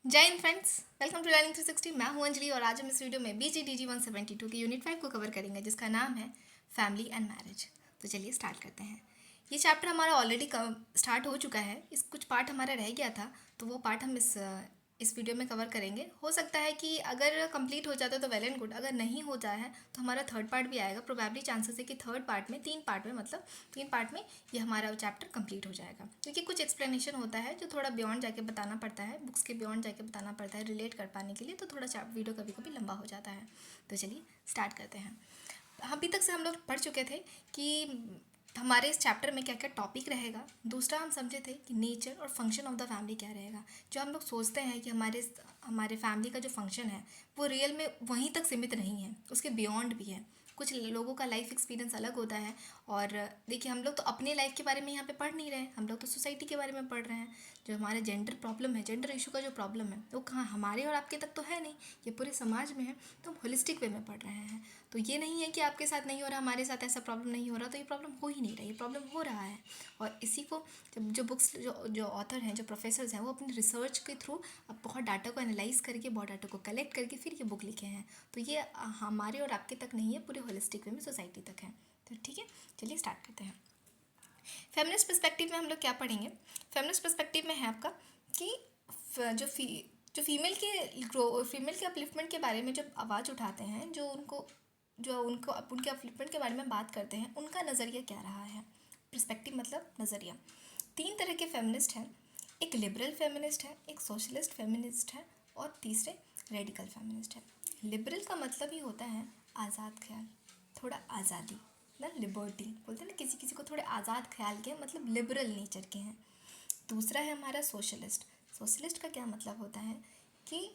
जय हिंद friends, welcome to learning 360। मैं हूं अंजलि और आज हम इस वीडियो में BGDG 172 के यूनिट 5 को कवर करेंगे, जिसका नाम है फैमिली एंड मैरिज। तो चलिए स्टार्ट करते हैं। ये चैप्टर हमारा ऑलरेडी स्टार्ट हो चुका है। इस कुछ पार्ट हमारा रह गया था, तो वो पार्ट हम इस वीडियो में कवर करेंगे। हो सकता है कि अगर कंप्लीट हो जाता है तो वेल एंड गुड, अगर नहीं होता है तो हमारा थर्ड पार्ट भी आएगा। प्रोबेबली चांसेस है कि थर्ड पार्ट में तीन पार्ट में ये हमारा चैप्टर कंप्लीट हो जाएगा, क्योंकि कुछ एक्सप्लेनेशन होता है जो थोड़ा बियॉन्ड जाके बताना पड़ता है, बुक्स के बियॉन्ड जाके बताना पड़ता है रिलेट कर पाने के लिए, तो थोड़ा वीडियो कभी कभी लंबा हो जाता है। तो चलिए स्टार्ट करते हैं। अभी तक से हम लोग पढ़ चुके थे कि हमारे इस चैप्टर में क्या क्या टॉपिक रहेगा। दूसरा हम समझे थे कि नेचर और फंक्शन ऑफ द फैमिली क्या रहेगा। जो हम लोग सोचते हैं कि हमारे फैमिली का जो फंक्शन है वो रियल में वहीं तक सीमित नहीं है, उसके बियॉन्ड भी है। कुछ लोगों का लाइफ एक्सपीरियंस अलग होता है। और देखिए, हम लोग तो अपने लाइफ के बारे में यहाँ पे पढ़ नहीं रहे हैं, हम लोग तो सोसाइटी के बारे में पढ़ रहे हैं। जो हमारा जेंडर प्रॉब्लम है, जेंडर इशू का जो प्रॉब्लम है, वो कहाँ हमारे और आपके तक तो है नहीं, ये पूरे समाज में है। तो हम होलिस्टिक वे में पढ़ रहे हैं। तो ये नहीं है कि आपके साथ नहीं हो रहा, हमारे साथ ऐसा प्रॉब्लम नहीं हो रहा, तो ये प्रॉब्लम हो ही नहीं रहा, ये प्रॉब्लम हो रहा है। और इसी को जब जो बुक्स जो जो ऑथर हैं, जो प्रोफेसर्स हैं, वो अपनी रिसर्च के थ्रू अब बहुत डाटा को एनालाइज करके, बहुत डाटा को कलेक्ट करके फिर ये बुक लिखे हैं। तो ये हमारे और आपके तक नहीं है, पूरे होलिस्टिक वे में सोसाइटी तक है। तो ठीक है, चलिए स्टार्ट करते हैं। फेमिनिस्ट पर्सपेक्टिव में हम लोग क्या पढ़ेंगे। फेमिनिस्ट पर्सपेक्टिव में है आपका कि जो फीमेल के अपलिफ्टमेंट के बारे में जब आवाज़ उठाते हैं, जो उनको उनके अपलिफ्टमेंट के बारे में बात करते हैं, उनका नज़रिया क्या रहा है। पर्सपेक्टिव मतलब नज़रिया। तीन तरह के फेमिनिस्ट हैं। एक लिबरल फेमिनिस्ट है, एक सोशलिस्ट फेमिनिस्ट है, और तीसरे रेडिकल फेमिनिस्ट है। लिबरल का मतलब ही होता है आज़ाद ख्याल, थोड़ा आज़ादी, ना लिबर्टी बोलते हैं ना, किसी किसी को थोड़े आज़ाद ख्याल के, मतलब लिबरल नेचर के हैं। दूसरा है हमारा सोशलिस्ट। सोशलिस्ट का क्या मतलब होता है कि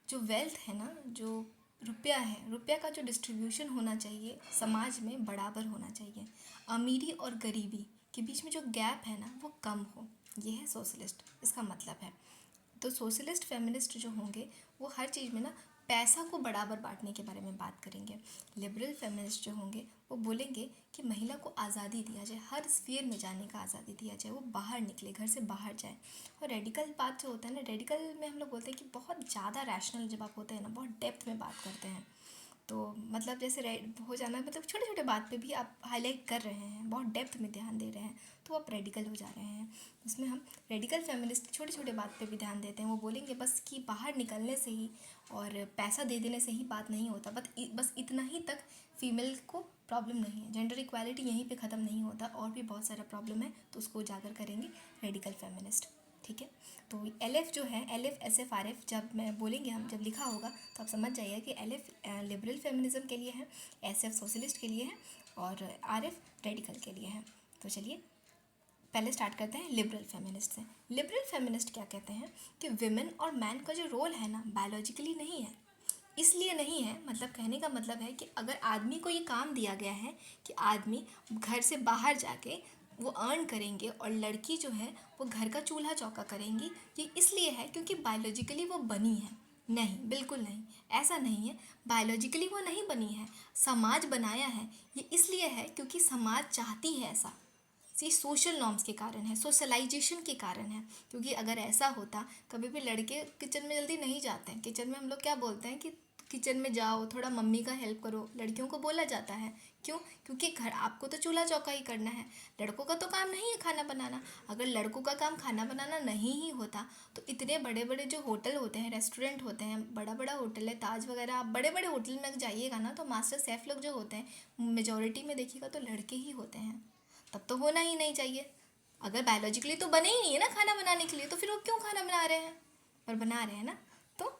जो वेल्थ है ना, जो रुपया है, रुपया का जो डिस्ट्रीब्यूशन होना चाहिए समाज में बराबर होना चाहिए। अमीरी और गरीबी के बीच में जो गैप है ना, वो कम हो, ये है सोशलिस्ट, इसका मतलब है। तो सोशलिस्ट फेमिनिस्ट जो होंगे वो हर चीज़ में ना पैसा को बराबर बांटने के बारे में बात करेंगे। लिबरल फेमिनिस्ट जो होंगे वो बोलेंगे कि महिला को आज़ादी दिया जाए, हर स्फीयर में जाने का आज़ादी दिया जाए, वो बाहर निकले, घर से बाहर जाए। और रेडिकल बात जो होता है ना, रेडिकल में हम लोग बोलते हैं कि बहुत ज़्यादा रैशनल जब आप होते हैं ना, बहुत डेप्थ में बात करते हैं। तो मतलब जैसे हो जाना, मतलब छोटे छोटे बात पे भी आप हाईलाइट कर रहे हैं, बहुत डेप्थ में ध्यान दे रहे हैं, तो आप रेडिकल हो जा रहे हैं। इसमें हम रेडिकल फेमिनिस्ट छोटे छोटे बात पे भी ध्यान देते हैं। वो बोलेंगे बस कि बाहर निकलने से ही और पैसा दे देने से ही बात नहीं होता, बस इतना ही तक फीमेल को प्रॉब्लम नहीं है, जेंडर इक्वालिटी यहीं पे ख़त्म नहीं होता, और भी बहुत सारा प्रॉब्लम है, तो उसको उजागर करेंगे रेडिकल फेमिनिस्ट। ठीक है, तो LF जो है, LF SF RF जब मैं बोलेंगे, हम जब लिखा होगा तो आप समझ जाइए कि LF लिबरल फेमिनिज्म के लिए है, SF सोशलिस्ट के लिए है, और RF रेडिकल के लिए है। तो चलिए पहले स्टार्ट करते हैं लिबरल फेमिनिस्ट से। लिबरल फेमिनिस्ट क्या कहते हैं कि विमेन और मैन का जो रोल है ना, बायोलॉजिकली नहीं है। इसलिए नहीं है, मतलब कहने का मतलब है कि अगर आदमी को ये काम दिया गया है कि आदमी घर से बाहर जाके वो अर्न करेंगे, और लड़की जो है वो घर का चूल्हा चौका करेंगी, ये इसलिए है क्योंकि बायोलॉजिकली वो बनी है। नहीं, बिल्कुल नहीं, ऐसा नहीं है। बायोलॉजिकली वो नहीं बनी है, समाज बनाया है। ये इसलिए है क्योंकि समाज चाहती है ऐसा। ये सोशल नॉर्म्स के कारण है, सोशलाइजेशन के कारण है। क्योंकि अगर ऐसा होता, कभी भी लड़के किचन में जल्दी नहीं जाते हैं। किचन में हम लोग क्या बोलते हैं कि किचन में जाओ, थोड़ा मम्मी का हेल्प करो, लड़कियों को बोला जाता है। क्यों? क्योंकि घर आपको तो चूल्हा चौका ही करना है, लड़कों का तो काम नहीं है खाना बनाना। अगर लड़कों का काम खाना बनाना नहीं ही होता तो इतने बड़े बड़े जो होटल होते हैं, रेस्टोरेंट होते हैं, बड़ा बड़ा होटल है, ताज वगैरह, आप बड़े बड़े होटल में जाइएगा ना, तो मास्टर शेफ़ लोग जो होते हैं, मेजोरिटी में देखिएगा तो लड़के ही होते हैं। तब तो होना ही नहीं चाहिए। अगर बायोलॉजिकली तो बने ही नहीं है ना खाना बनाने के लिए, तो फिर वो क्यों खाना बना रहे हैं? पर बना रहे हैं ना। तो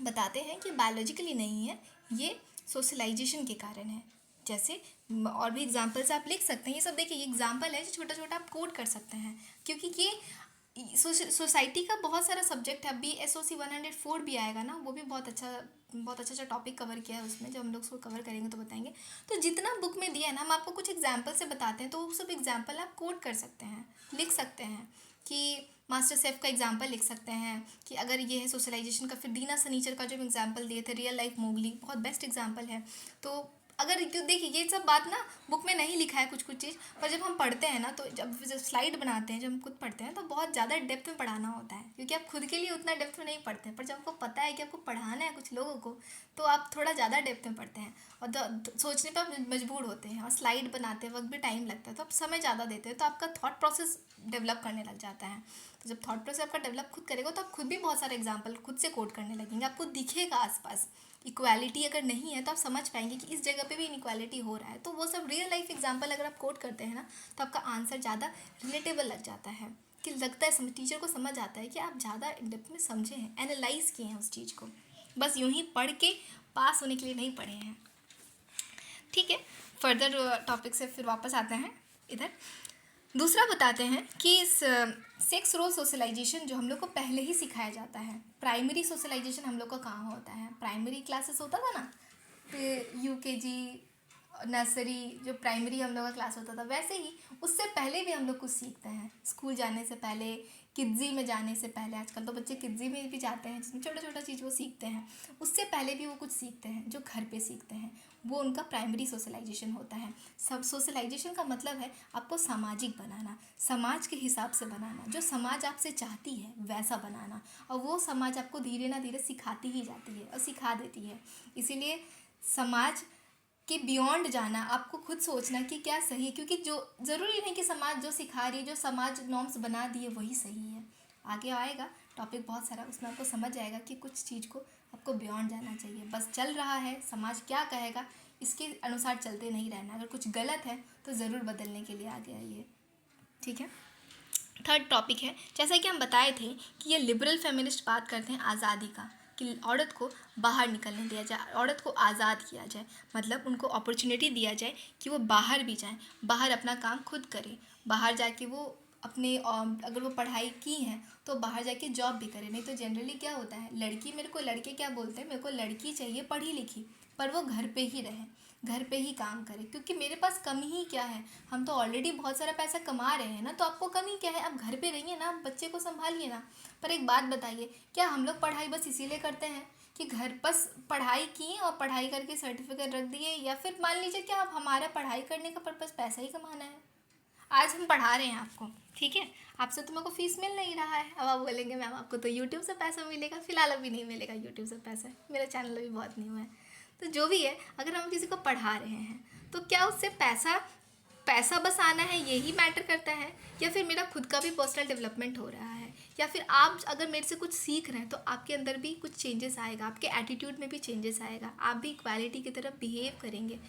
बताते हैं कि बायोलॉजिकली नहीं है, ये सोशलाइजेशन के कारण है। जैसे और भी एग्जाम्पल्स आप लिख सकते हैं। ये सब देखिए, ये एग्जाम्पल है जो छोटा छोटा आप कोड कर सकते हैं, क्योंकि ये सोसाइटी का बहुत सारा सब्जेक्ट है। अभी SOC 104 भी आएगा ना, वो भी बहुत अच्छा टॉपिक कवर किया है उसमें। जब हम लोग उसको कवर करेंगे तो बताएंगे। तो जितना बुक में दिया है ना, हम आपको कुछ एग्जाम्पल से बताते हैं, तो वो सब एग्जाम्पल आप कोड कर सकते हैं, लिख सकते हैं। कि मास्टर शेफ का एग्जाम्पल लिख सकते हैं कि अगर ये है सोशलाइजेशन का। फिर दीना सनीचर का जो एग्जाम्पल दिए थे, रियल लाइफ मोगली, बहुत बेस्ट एग्जाम्पल है। तो अगर क्यों देखिए ये सब बात ना बुक में नहीं लिखा है कुछ कुछ चीज़, पर जब हम पढ़ते हैं ना तो जब स्लाइड बनाते हैं, जब हम खुद पढ़ते हैं तो बहुत ज़्यादा डेप्थ में पढ़ाना होता है, क्योंकि आप खुद के लिए उतना डेप्थ में नहीं पढ़ते हैं, पर जब आपको पता है कि आपको पढ़ाना है कुछ लोगों को तो आप थोड़ा ज़्यादा डेप्थ में पढ़ते हैं और सोचने पर आप मजबूर होते हैं, और स्लाइड बनाते वक्त भी टाइम लगता है तो आप समय ज़्यादा देते हैं, तो आपका थॉट प्रोसेस डेवलप करने लग जाता है। तो जब थॉट प्रोसेस आपका डेवलप खुद करेगा तो आप खुद भी बहुत सारे एग्जाम्पल खुद से कोट करने लगेंगे, आपको दिखेगा आसपास। इक्वालिटी अगर नहीं है तो आप समझ पाएंगे कि इस जगह पे भी इनइक्वालिटी हो रहा है, तो वो सब रियल लाइफ एग्जाम्पल अगर आप कोट करते हैं ना तो आपका आंसर ज़्यादा रिलेटेबल लग जाता है, कि लगता है टीचर को समझ आता है कि आप ज़्यादा डेप्थ में समझे हैं, एनालाइज किए हैं उस चीज़ को, बस यूं ही पढ़ के पास होने के लिए नहीं पढ़े हैं। ठीक है, फर्दर टॉपिक से फिर वापस आते हैं इधर। दूसरा बताते हैं कि सेक्स रोल सोशलाइजेशन जो हम लोग को पहले ही सिखाया जाता है। प्राइमरी सोशलाइजेशन हम लोग का कहाँ होता है, प्राइमरी क्लासेस होता था ना, UKG नर्सरी जो प्राइमरी हम लोग का क्लास होता था, वैसे ही उससे पहले भी हम लोग कुछ सीखते हैं। स्कूल जाने से पहले, किड्जी में जाने से पहले, आजकल तो बच्चे किड्जी में भी जाते हैं जिसमें छोटा छोटा चीज़ वो सीखते हैं, उससे पहले भी वो कुछ सीखते हैं जो घर पे सीखते हैं, वो उनका प्राइमरी सोशलाइजेशन होता है। सब सोशलाइजेशन का मतलब है आपको सामाजिक बनाना, समाज के हिसाब से बनाना, जो समाज आपसे चाहती है वैसा बनाना, और वो समाज आपको धीरे ना धीरे सिखाती ही जाती है और सिखा देती है। इसीलिए समाज कि बियॉन्ड जाना, आपको खुद सोचना कि क्या सही है, क्योंकि जो ज़रूरी नहीं कि समाज जो सिखा रही है, जो समाज नॉर्म्स बना दिए वही सही है। आगे आएगा टॉपिक बहुत सारा, उसमें आपको समझ आएगा कि कुछ चीज़ को आपको बियॉन्ड जाना चाहिए। बस चल रहा है, समाज क्या कहेगा इसके अनुसार चलते नहीं रहना, अगर कुछ गलत है तो ज़रूर बदलने के लिए आगे आइए। ठीक है, थर्ड टॉपिक है, जैसा कि हम बताए थे कि ये लिबरल फेमिनिस्ट बात करते हैं आज़ादी का, कि औरत को बाहर निकलने दिया जाए, औरत को आज़ाद किया जाए, मतलब उनको अपॉर्चुनिटी दिया जाए कि वो बाहर भी जाएं, बाहर अपना काम खुद करें, बाहर जाके वो अपने अगर वो पढ़ाई की हैं तो बाहर जाके जॉब भी करें। नहीं तो जनरली क्या होता है, लड़की, मेरे को लड़के क्या बोलते हैं, मेरे को लड़की चाहिए पढ़ी लिखी, पर वो घर पे ही रहे, घर पे ही काम करे, क्योंकि मेरे पास कमी ही क्या है, हम तो ऑलरेडी बहुत सारा पैसा कमा रहे हैं ना, तो आपको कमी क्या है, आप घर पे रहिए ना, आप बच्चे को संभालिए ना। पर एक बात बताइए, क्या हम लोग पढ़ाई बस इसीलिए करते हैं कि घर बस पढ़ाई किए और पढ़ाई करके सर्टिफिकेट रख दिए, या फिर मान लीजिए क्या आप, हमारा पढ़ाई करने का पर्पज़ पैसा ही कमाना है। आज हम पढ़ा रहे हैं आपको, ठीक है, आपसे तो मेरे को फीस मिल नहीं रहा है, अब आप बोलेंगे मैम आपको तो यूट्यूब से पैसा मिलेगा, फिलहाल अभी नहीं मिलेगा यूट्यूब से पैसा, मेरा चैनल अभी बहुत न्यू है। तो जो भी है, अगर हम किसी को पढ़ा रहे हैं तो क्या उससे पैसा पैसा बस आना है यही मैटर करता है, या फिर मेरा खुद का भी पर्सनल डेवलपमेंट हो रहा है, या फिर आप अगर मेरे से कुछ सीख रहे हैं तो आपके अंदर भी कुछ चेंजेस आएगा, आपके एटीट्यूड में भी चेंजेस आएगा, आप भी इक्वालिटी की तरफ बिहेव करेंगे,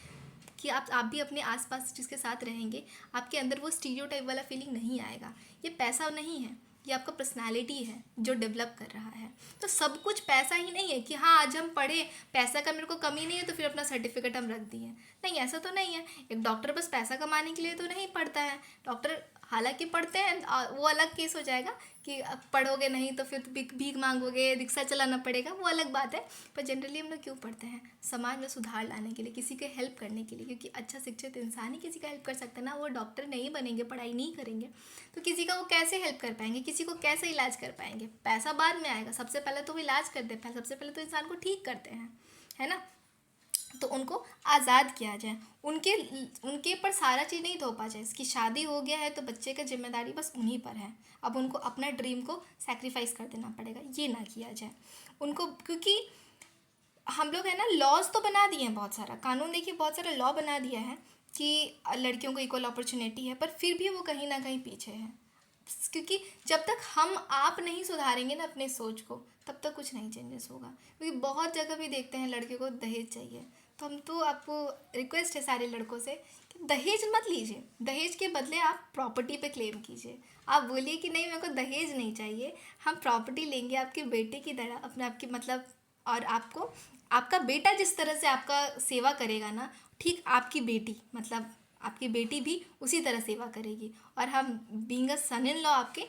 कि आप भी अपने आसपास जिसके साथ रहेंगे आपके अंदर वो स्टीरियोटाइप वाला फीलिंग नहीं आएगा। ये पैसा नहीं है, ये आपका पर्सनालिटी है जो डेवलप कर रहा है। तो सब कुछ पैसा ही नहीं है कि हाँ आज हम पढ़े, पैसा का मेरे को कमी नहीं है तो फिर अपना सर्टिफिकेट हम रख दिए, नहीं ऐसा तो नहीं है। एक डॉक्टर बस पैसा कमाने के लिए तो नहीं पढ़ता है, डॉक्टर हालांकि पढ़ते हैं, वो अलग केस हो जाएगा कि अब पढ़ोगे नहीं तो फिर भीख मांगोगे, रिक्शा चलाना पड़ेगा, वो अलग बात है। पर जनरली हम लोग क्यों पढ़ते हैं, समाज में सुधार लाने के लिए, किसी के हेल्प करने के लिए, क्योंकि अच्छा शिक्षित इंसान ही किसी का हेल्प कर सकता है ना। वो डॉक्टर नहीं बनेंगे, पढ़ाई नहीं करेंगे तो किसी का वो कैसे हेल्प कर पाएंगे, किसी को कैसे इलाज कर पाएंगे। पैसा बाद में आएगा, सबसे पहले तो वो इलाज करते हैं, सबसे पहले तो इंसान को ठीक करते हैं, है ना। तो उनको आज़ाद किया जाए, उनके पर सारा चीज़ नहीं थोपा जाए, इसकी शादी हो गया है तो बच्चे का जिम्मेदारी बस उन्हीं पर है, अब उनको अपना ड्रीम को सैक्रिफाइस कर देना पड़ेगा, ये ना किया जाए उनको। क्योंकि हम लोग है ना लॉज तो बना दिए हैं, बहुत सारा कानून, देखिए बहुत सारा लॉ बना दिया है कि लड़कियों को इक्वल अपॉर्चुनिटी है, पर फिर भी वो कहीं ना कहीं पीछे है, क्योंकि जब तक हम आप नहीं सुधारेंगे ना अपने सोच को तब तक कुछ नहीं चेंजेस होगा। क्योंकि बहुत जगह भी देखते हैं लड़के को दहेज चाहिए, तो हम तो आपको रिक्वेस्ट है सारे लड़कों से कि दहेज मत लीजिए, दहेज के बदले आप प्रॉपर्टी पे क्लेम कीजिए। आप बोलिए कि नहीं मेरे को दहेज नहीं चाहिए, हम प्रॉपर्टी लेंगे आपके बेटे की तरह, अपने आपकी मतलब, और आपको आपका बेटा जिस तरह से आपका सेवा करेगा ना, ठीक आपकी बेटी मतलब आपकी बेटी भी उसी तरह सेवा करेगी, और हम being a sun in law आपके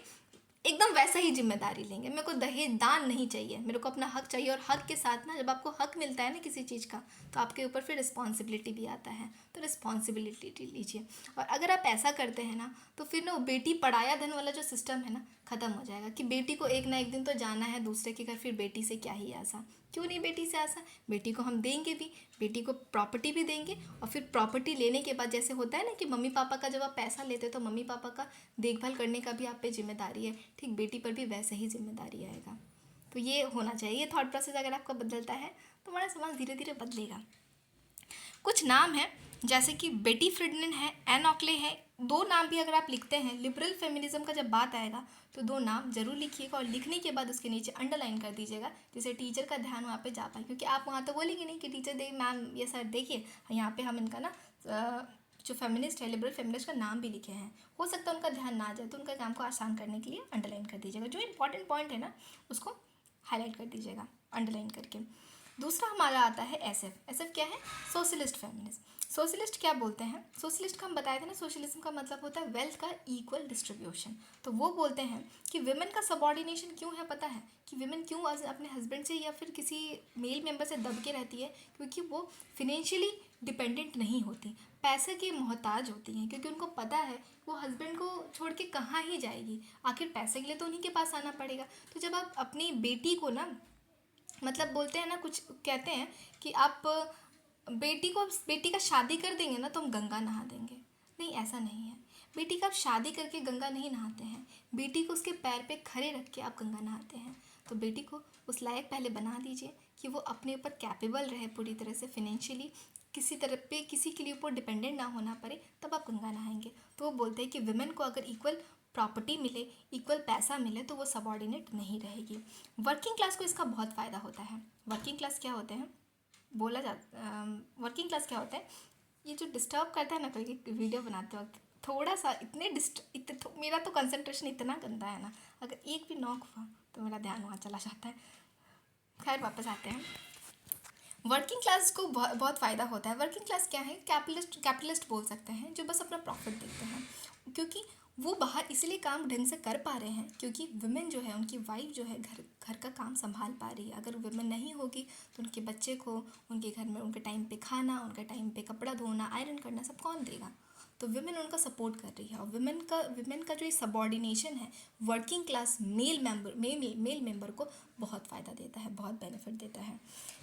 एकदम वैसा ही जिम्मेदारी लेंगे। मेरे को दहेज दान नहीं चाहिए, मेरे को अपना हक चाहिए, और हक के साथ ना जब आपको हक मिलता है ना किसी चीज़ का तो आपके ऊपर फिर रिस्पॉन्सिबिलिटी भी आता है, तो रिस्पॉन्सिबिलिटी लीजिए। और अगर आप ऐसा करते हैं ना तो फिर ना वो बेटी पढ़ाया धन वाला जो सिस्टम है ना ख़त्म हो जाएगा कि बेटी को एक ना एक दिन तो जाना है दूसरे के घर, फिर बेटी से क्या ही आशा। क्यों नहीं बेटी से आशा, बेटी को हम देंगे भी, बेटी को प्रॉपर्टी भी देंगे, और फिर प्रॉपर्टी लेने के बाद जैसे होता है ना कि मम्मी पापा का जब आप पैसा लेते हो तो मम्मी पापा का देखभाल करने का भी आप पे जिम्मेदारी है, ठीक बेटी पर भी वैसे ही जिम्मेदारी आएगा। तो ये होना चाहिए, ये थॉट प्रोसेस अगर आपका बदलता है तो हमारा समाज धीरे धीरे बदलेगा। कुछ नाम है जैसे कि बेटी फ्रिडलिन है, एन ऑकले है। दो नाम भी अगर आप लिखते हैं, लिबरल फेमिनिज्म का जब बात आएगा तो दो नाम जरूर लिखिएगा, और लिखने के बाद उसके नीचे अंडरलाइन कर दीजिएगा, जिससे टीचर का ध्यान वहाँ पे जा पाए। क्योंकि आप वहाँ तो बोलेंगे नहीं कि टीचर देख मैम ये सर देखिए यहाँ पे हम इनका ना जो फेमिनिस्ट है, लिबरल फेमिनिस्ट का नाम भी लिखे हैं। हो सकता है उनका ध्यान ना जाए, तो उनका काम को आसान करने के लिए अंडरलाइन कर दीजिएगा। जो इंपॉर्टेंट पॉइंट है ना उसको हाईलाइट कर दीजिएगा अंडरलाइन करके। दूसरा हमारा आता है एसएफ। एसएफ क्या है? Socialist feminism. सोशलिस्ट क्या बोलते हैं? सोशलिस्ट का हम बताए थे ना, सोशलिज्म का मतलब होता है वेल्थ का इक्वल डिस्ट्रीब्यूशन। तो वो बोलते हैं कि विमेन का सबऑर्डिनेशन क्यों है पता है? कि विमेन क्यों अपने हस्बैंड से या फिर किसी मेल मेंबर से दब के रहती है? क्योंकि वो फिनेंशियली डिपेंडेंट नहीं होती, पैसे की मोहताज होती हैं, क्योंकि उनको पता है वो हस्बैंड को छोड़ के कहाँ ही जाएगी, आखिर पैसे के लिए तो उन्हीं के पास आना पड़ेगा। तो जब आप अपनी बेटी को ना, मतलब बोलते हैं ना, कुछ कहते हैं कि आप बेटी का शादी कर देंगे ना तो हम गंगा नहा देंगे। नहीं, ऐसा नहीं है। बेटी का आप शादी करके गंगा नहीं नहाते हैं, बेटी को उसके पैर पे खड़े रख के आप गंगा नहाते हैं। तो बेटी को उस लायक पहले बना दीजिए कि वो अपने ऊपर कैपेबल रहे पूरी तरह से, फिनेंशियली किसी तरह पे किसी के लिए ऊपर डिपेंडेंट ना होना पड़े, तब आप गंगा नहाएंगे। तो वो बोलते हैं कि विमेन को अगर इक्वल प्रॉपर्टी मिले, इक्वल पैसा मिले, तो वो सबऑर्डिनेट नहीं रहेगी। वर्किंग क्लास को इसका बहुत फ़ायदा होता है। वर्किंग क्लास क्या होते हैं बोला जाता, वर्किंग क्लास क्या होता है? ये जो डिस्टर्ब करता है ना कोई वीडियो बनाते वक्त, थोड़ा सा मेरा तो कंसंट्रेशन इतना गंदा है ना, अगर एक भी नॉक हुआ तो मेरा ध्यान वहाँ चला जाता है। खैर वापस आते हैं। वर्किंग क्लास को बहुत फ़ायदा होता है। वर्किंग क्लास क्या है? कैपिटलिस्ट बोल सकते हैं, जो बस अपना प्रॉफिट देखते हैं। क्योंकि वो बाहर इसलिए काम ढंग से कर पा रहे हैं क्योंकि वुमेन जो है, उनकी वाइफ जो है, घर का काम संभाल पा रही है। अगर वुमेन नहीं होगी तो उनके बच्चे को, उनके घर में उनके टाइम पे खाना, उनके टाइम पे कपड़ा धोना, आयरन करना सब कौन देगा? तो वुमेन उनका सपोर्ट कर रही है। और वुमेन का जो ये सबऑर्डिनेशन है, वर्किंग क्लास मेल मेंबर को बहुत फ़ायदा देता है, बहुत बेनिफिट देता है।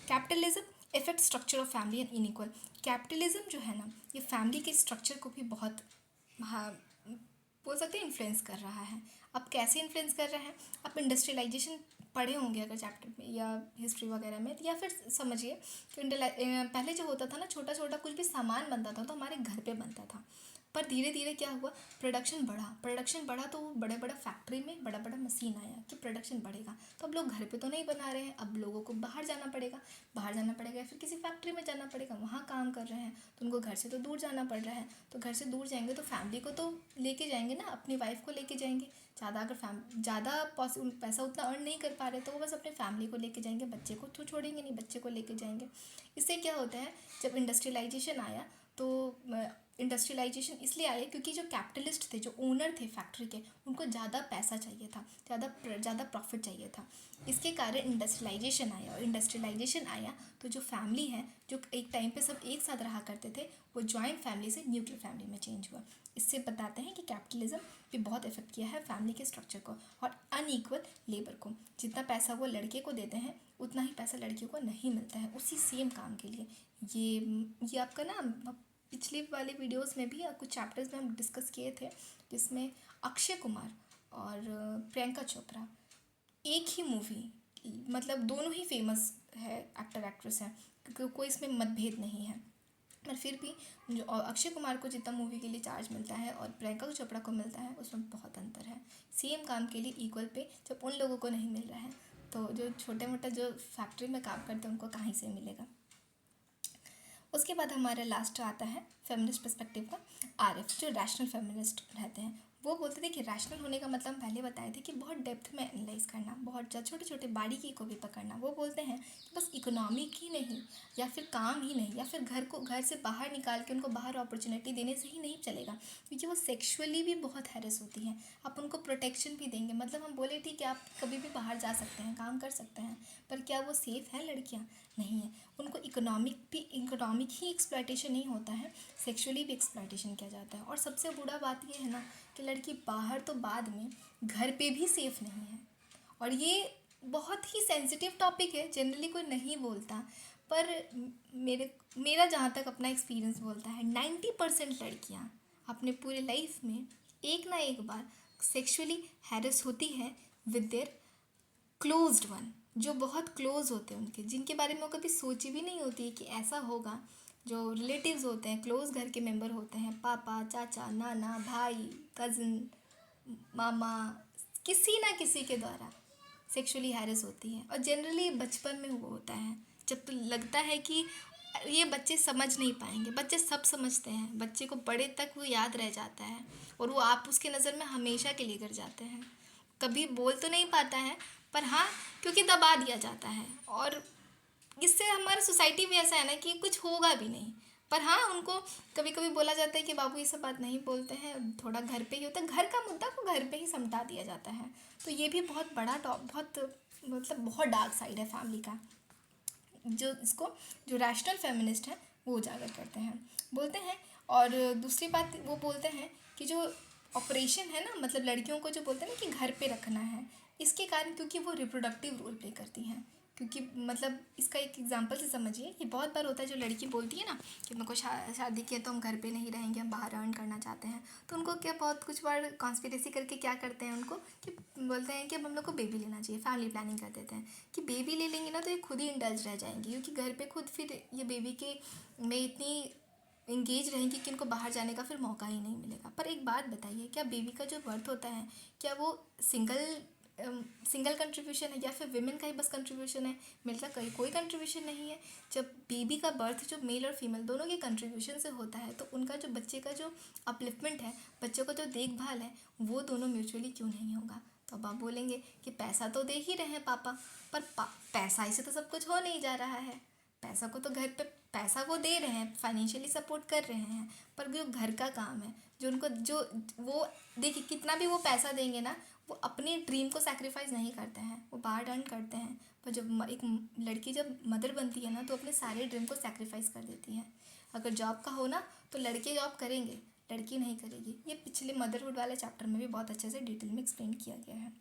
Capitalism effect structure of family and inequal. Capitalism जो है ना, ये फैमिली के स्ट्रक्चर को भी बहुत बोल सकते हैं इन्फ्लुएंस कर रहा है। अब कैसे इन्फ्लुएंस कर रहा है? आप इंडस्ट्रियलाइजेशन पढ़े होंगे अगर चैप्टर में या हिस्ट्री वगैरह में, या फिर समझिए कि पहले जो होता था ना, छोटा छोटा कुछ भी सामान बनता था तो हमारे घर पे बनता था। पर धीरे धीरे क्या हुआ? प्रोडक्शन बढ़ा तो वो बड़े बड़ा फैक्ट्री में बड़ा बड़ा मशीन आया कि प्रोडक्शन बढ़ेगा। तो अब लोग घर पे तो नहीं बना रहे हैं, अब लोगों को बाहर जाना पड़ेगा, या फिर किसी फैक्ट्री में जाना पड़ेगा, वहाँ काम कर रहे हैं, तो उनको घर से तो दूर जाना पड़ रहा है। तो घर से दूर जाएंगे तो फैमिली को तो लेके जाएंगे ना, अपनी वाइफ को लेके जाएंगे। ज़्यादा पैसा उतना अर्न नहीं कर पा रहे तो वो बस अपने फैमिली को लेके जाएंगे, बच्चे को तो छोड़ेंगे नहीं, बच्चे को लेके जाएंगे। इससे क्या होता है, जब इंडस्ट्रियलाइजेशन आया तो इंडस्ट्रियलाइजेशन इसलिए आया क्योंकि जो कैपिटलिस्ट थे, जो ओनर थे फैक्ट्री के, उनको ज़्यादा पैसा चाहिए था, ज़्यादा प्रॉफिट चाहिए था। इसके कारण इंडस्ट्रियलाइजेशन आया, और इंडस्ट्रियलाइजेशन आया तो जो फैमिली है, जो एक टाइम पे सब एक साथ रहा करते थे, वो जॉइंट फैमिली से न्यूक्लियर फैमिली में चेंज हुआ। इससे बताते हैं कि कैपिटलिज्म भी बहुत इफेक्ट किया है फैमिली के स्ट्रक्चर को और अनइक्वल लेबर को। जितना पैसा वो लड़के को देते हैं उतना ही पैसा लड़कियों को नहीं मिलता है उसी सेम काम के लिए। ये आपका ना पिछले वाले वीडियोस में भी कुछ चैप्टर्स में हम डिस्कस किए थे, जिसमें अक्षय कुमार और प्रियंका चोपड़ा एक ही मूवी, मतलब दोनों ही फेमस है, एक्टर एक्ट्रेस हैं, क्योंकि कोई इसमें मतभेद नहीं है। पर फिर भी जो अक्षय कुमार को जितना मूवी के लिए चार्ज मिलता है और प्रियंका चोपड़ा को मिलता है, उसमें बहुत अंतर है। सेम काम के लिए इक्वल पे जब उन लोगों को नहीं मिल रहा है, तो जो छोटे मोटे जो फैक्ट्री में काम करते हैं उनको कहाँ से मिलेगा। उसके बाद हमारा लास्ट आता है फेमिनिस्ट पर्सपेक्टिव का, आरएफ, जो रैशनल फेमिनिस्ट रहते हैं। वो बोलते थे कि रैशनल होने का मतलब हम पहले बताए थे कि बहुत डेप्थ में एनालाइज करना, बहुत छोटे छोटे बारीकी को भी पकड़ना। वो बोलते हैं कि बस इकोनॉमिक ही नहीं, या फिर काम ही नहीं, या फिर घर से बाहर निकाल के उनको बाहर अपॉर्चुनिटी देने से ही नहीं चलेगा, क्योंकि वो सेक्सुअली भी बहुत हैरेस होती हैं। आप उनको प्रोटेक्शन भी देंगे, मतलब हम बोले ठीक है आप कभी भी बाहर जा सकते हैं, काम कर सकते हैं, पर क्या वो सेफ़ है? लड़कियाँ नहीं है। उनको इकोनॉमिक ही एक्सप्लॉयटेशन नहीं होता है, सेक्सुअली भी एक्सप्लॉयटेशन किया जाता है। और सबसे बुरा बात यह है ना कि कि लड़की बाहर तो बाद में घर पे भी सेफ नहीं है। और ये बहुत ही सेंसिटिव टॉपिक है, जनरली कोई नहीं बोलता, पर मेरा जहाँ तक अपना एक्सपीरियंस बोलता है 90% लड़कियाँ अपने पूरे लाइफ में एक ना एक बार सेक्सुअली हैरेस होती है विद देयर क्लोज्ड वन, जो बहुत क्लोज होते हैं उनके, जिनके बारे में वो कभी सोची भी नहीं होती है कि ऐसा होगा। जो रिलेटिव्स होते हैं, क्लोज घर के मेंबर होते हैं, पापा, चाचा, नाना, भाई, कज़न, मामा, किसी ना किसी के द्वारा सेक्सुअली हैरेस होती है। और जनरली बचपन में वो होता है, जब तो लगता है कि ये बच्चे समझ नहीं पाएंगे। बच्चे सब समझते हैं, बच्चे को बड़े तक वो याद रह जाता है और वो आप उसके नज़र में हमेशा के लिए गिर जाते हैं। कभी बोल तो नहीं पाता है, पर हाँ, क्योंकि दबा दिया जाता है। और इससे हमारी सोसाइटी भी ऐसा है ना कि कुछ होगा भी नहीं, पर हाँ, उनको कभी कभी बोला जाता है कि बाबू ये सब बात नहीं बोलते हैं, थोड़ा घर पे ही होता है, घर का मुद्दा को घर पे ही समटा दिया जाता है। तो ये भी बहुत बड़ा बहुत मतलब बहुत डार्क साइड है फैमिली का, जो रैशनल फेमिनिस्ट हैं वो उजागर करते हैं, बोलते हैं। और दूसरी बात वो बोलते हैं कि जो ऑपरेशन है ना, मतलब लड़कियों को जो बोलते हैं ना कि घर पे रखना है, इसके कारण क्योंकि वो रिप्रोडक्टिव रोल प्ले करती हैं। क्योंकि मतलब इसका एक एग्जांपल से समझिए, ये बहुत बार होता है, जो लड़की बोलती है ना कि मेरे को शादी किया तो हम घर पे नहीं रहेंगे, हम बाहर अर्न करना चाहते हैं, तो उनको क्या बहुत कुछ बार कॉन्स्पिरेसी करके क्या करते हैं उनको कि बोलते हैं कि अब हम लोग को बेबी लेना चाहिए, फैमिली प्लानिंग कर देते हैं कि बेबी ले लेंगे ना तो ये खुद ही इंडल्ज रह जाएंगी, क्योंकि घर पे खुद फिर ये बेबी के में इतनी इंगेज रहेंगी कि इनको बाहर जाने का फिर मौका ही नहीं मिलेगा। पर एक बात बताइए, क्या बेबी का जो बर्थ होता है, क्या वो सिंगल कंट्रीब्यूशन है या फिर विमेन का ही बस कंट्रीब्यूशन है? मेल का कोई कंट्रीब्यूशन नहीं है। जब बेबी का बर्थ जो मेल और फीमेल दोनों के कंट्रीब्यूशन से होता है, तो उनका जो बच्चे का जो अपलिफ्टमेंट है, बच्चों का जो देखभाल है, वो दोनों म्यूचुअली क्यों नहीं होगा? तो अब आप बोलेंगे कि पैसा तो दे ही रहे हैं पापा, पर पैसा ही से तो सब कुछ हो नहीं जा रहा है। पैसा को तो घर पे पैसा वो दे रहे हैं, फाइनेंशियली सपोर्ट कर रहे हैं, पर जो घर का काम है, जो उनको जो वो देखिए कितना भी वो पैसा देंगे ना, वो अपनी ड्रीम को सैक्रिफाइस नहीं करते हैं, वो बाहर अर्न करते हैं। पर जब एक लड़की जब मदर बनती है ना, तो अपने सारे ड्रीम को सैक्रिफाइस कर देती है। अगर जॉब का हो ना, तो लड़के जॉब करेंगे, लड़की नहीं करेगी। ये पिछले मदरहुड वाले चैप्टर में भी बहुत अच्छे से डिटेल में एक्सप्लेन किया गया है।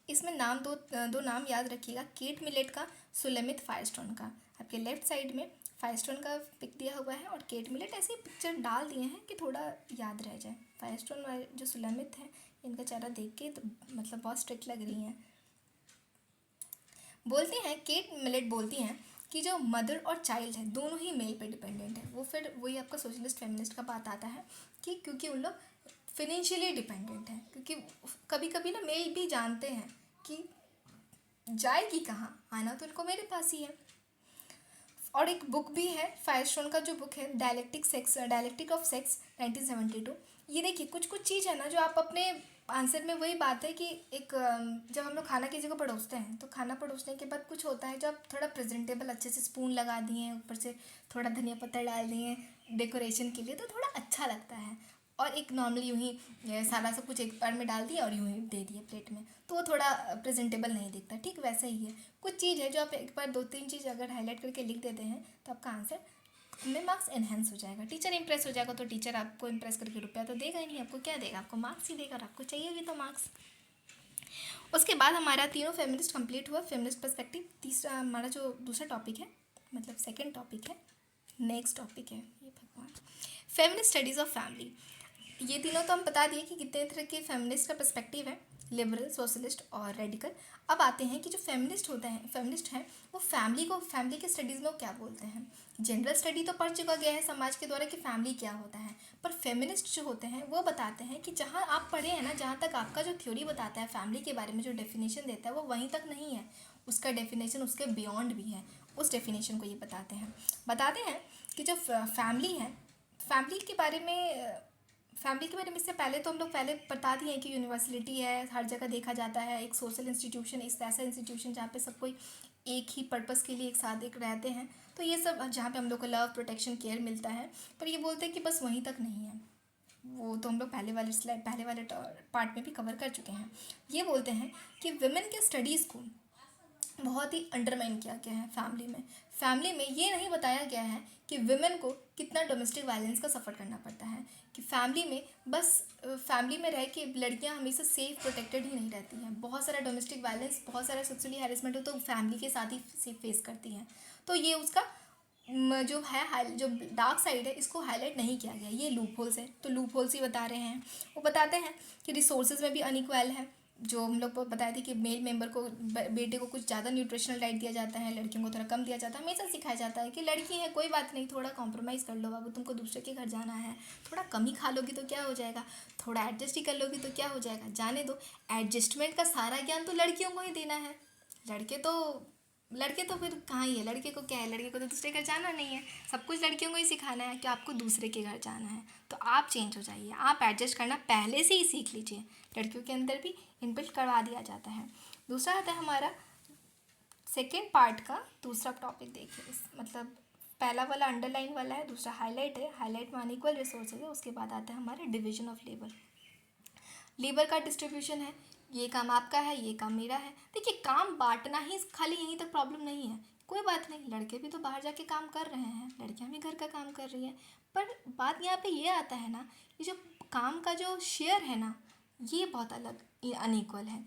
इसमें नाम दो नाम याद रखिएगा, केट मिलेट का, सुलेमित फायरस्टोन का। आपके लेफ्ट साइड में फायरस्टोन का पिक दिया हुआ है और केट मिलेट ऐसे ही पिक्चर डाल दिए हैं कि थोड़ा याद रह जाए। फायरस्टोन वाले जो सुलेमित है, इनका चेहरा देख के तो मतलब बहुत स्ट्रिक्ट लग रही हैं। बोलती हैं, केट मिलेट बोलती हैं कि जो मदर और चाइल्ड है दोनों ही मेल पे डिपेंडेंट है। वो फिर वही आपका सोशलिस्ट फेमिनिस्ट का बात आता है कि क्योंकि उन लोग फिनेंशियली डिपेंडेंट हैं, क्योंकि कभी कभी ना मेल भी जानते हैं कि जाएगी कहाँ, आना तो उनको मेरे पास ही है। और एक बुक भी है फायरस्टोन का, जो बुक है डायलेक्टिक ऑफ सेक्स 1972। ये देखिए कुछ कुछ चीज़ है ना जो आप अपने आंसर में, वही बात है कि एक जब हम लोग खाना किसी को परोसते हैं, तो खाना परोसने के बाद कुछ होता है, जब थोड़ा प्रेजेंटेबल अच्छे से स्पून लगा दिए, ऊपर से थोड़ा धनिया पत्ता डाल दिए डेकोरेशन के लिए, तो थोड़ा अच्छा लगता है। और एक नॉर्मली यूँ ही सारा सब कुछ एक बार में डाल दिया और यूँ ही दे दिए प्लेट में, तो वो थोड़ा प्रेजेंटेबल नहीं दिखता। ठीक वैसा ही है, कुछ चीज़ है जो आप एक बार 2-3 चीज़ अगर हाईलाइट करके लिख देते हैं, तो आपका आंसर में मार्क्स एनहेंस हो जाएगा। टीचर इंप्रेस हो जाएगा, तो टीचर आपको इंप्रेस करके रुपया तो देगा ही नहीं, आपको क्या देगा, आपको मार्क्स ही देगा, और आपको चाहिए भी तो मार्क्स। उसके बाद हमारा तीनों फेमिनिस्ट कंप्लीट हुआ, फेमिनिस्ट पर्सपेक्टिव। तीसरा हमारा जो दूसरा टॉपिक है, मतलब सेकेंड टॉपिक है, नेक्स्ट टॉपिक है, ये भगवान, फेमिनिस्ट स्टडीज़ ऑफ फैमिली। ये तीनों तो हम बता दिए कि कितने तरह के फेमिनिस्ट का पर्सपेक्टिव है, लिबरल, सोशलिस्ट और रेडिकल। अब आते हैं कि जो फेमिनिस्ट हैं वो फैमिली के स्टडीज़ में वो क्या बोलते हैं। जनरल स्टडी तो पढ़ चुका गया है समाज के द्वारा कि फैमिली क्या होता है, पर फेमिनिस्ट जो होते हैं वो बताते हैं कि जहाँ आप पढ़े हैं ना, जहाँ तक आपका जो थ्योरी बताता है फैमिली के बारे में, जो डेफिनेशन देता है, वो वहीं तक नहीं है, उसका डेफिनेशन उसके बियॉन्ड भी है। उस डेफिनेशन को ये बताते हैं कि जो फैमिली है, फैमिली के बारे में इससे पहले तो हम लोग पहले बता दिए हैं कि यूनिवर्सलिटी है, हर जगह देखा जाता है, एक सोशल इंस्टीट्यूशन, इस ऐसा इंस्टीट्यूशन जहाँ पे सब कोई एक ही पर्पस के लिए एक साथ एक रहते हैं, तो ये सब जहाँ पे हम लोग को लव, प्रोटेक्शन, केयर मिलता है। पर ये बोलते हैं कि बस वहीं तक नहीं है, वो तो हम लोग पहले वाले पार्ट में भी कवर कर चुके हैं। ये बोलते हैं कि विमेन के स्टडीज़ को बहुत ही अंडरमाइन किया गया है फैमिली में ये नहीं बताया गया है कि विमेन को कितना डोमेस्टिक वायलेंस का सफ़र करना पड़ता है, कि फैमिली में बस फैमिली में रह के लड़कियां हमेशा सेफ प्रोटेक्टेड ही नहीं रहती हैं। बहुत सारा डोमेस्टिक वायलेंस, बहुत सारा सेक्सुअली हैरेसमेंट हो तो फैमिली के साथ ही फेस करती हैं। तो ये उसका जो है, जो डार्क साइड है, इसको हाईलाइट नहीं किया गया। ये लूप होल्स है, तो लूप होल्स ही बता रहे हैं। वो बताते हैं कि रिसोर्सेज में भी अनइक्वल है। जो हम लोग को बताए थे कि मेल मेंबर को, बेटे को कुछ ज़्यादा न्यूट्रिशनल डाइट दिया जाता है, लड़कियों को थोड़ा कम दिया जाता है। हमेशा सिखाया जाता है कि लड़की है, कोई बात नहीं, थोड़ा कॉम्प्रोमाइज़ कर लो बाबू, तुमको दूसरे के घर जाना है, थोड़ा कम ही खा लोगी तो क्या हो जाएगा, थोड़ा एडजस्ट ही कर लोगी तो क्या हो जाएगा, जाने दो। एडजस्टमेंट का सारा ज्ञान तो लड़कियों को ही देना है। लड़के तो फिर कहाँ ही है, लड़के को क्या है, लड़के को तो दूसरे घर जाना नहीं है। सब कुछ लड़कियों को ही सिखाना है कि आपको दूसरे के घर जाना है। तो आप चेंज हो जाइए, आप एडजस्ट करना पहले से ही सीख लीजिए। लड़कियों के अंदर भी इनबिल्ट करवा दिया जाता है। दूसरा आता है हमारा सेकेंड पार्ट का दूसरा टॉपिक। देखिए मतलब पहला वाला अंडरलाइन वाला है, दूसरा हाईलाइट है। हाईलाइट में अनइक्वल रिसोर्सेज है। उसके बाद आता है हमारा डिवीजन ऑफ लेबर। लेबर का डिस्ट्रीब्यूशन है, ये काम आपका है, ये काम मेरा है। देखिए काम बांटना ही खाली यहीं तक प्रॉब्लम नहीं है, कोई बात नहीं, लड़के भी तो बाहर जाके काम कर रहे हैं, लड़कियां भी घर का काम कर रही हैं। पर बात यहाँ पे ये आता है ना, ये जो काम का जो शेयर है ना, ये बहुत अलग अनइक्वल है।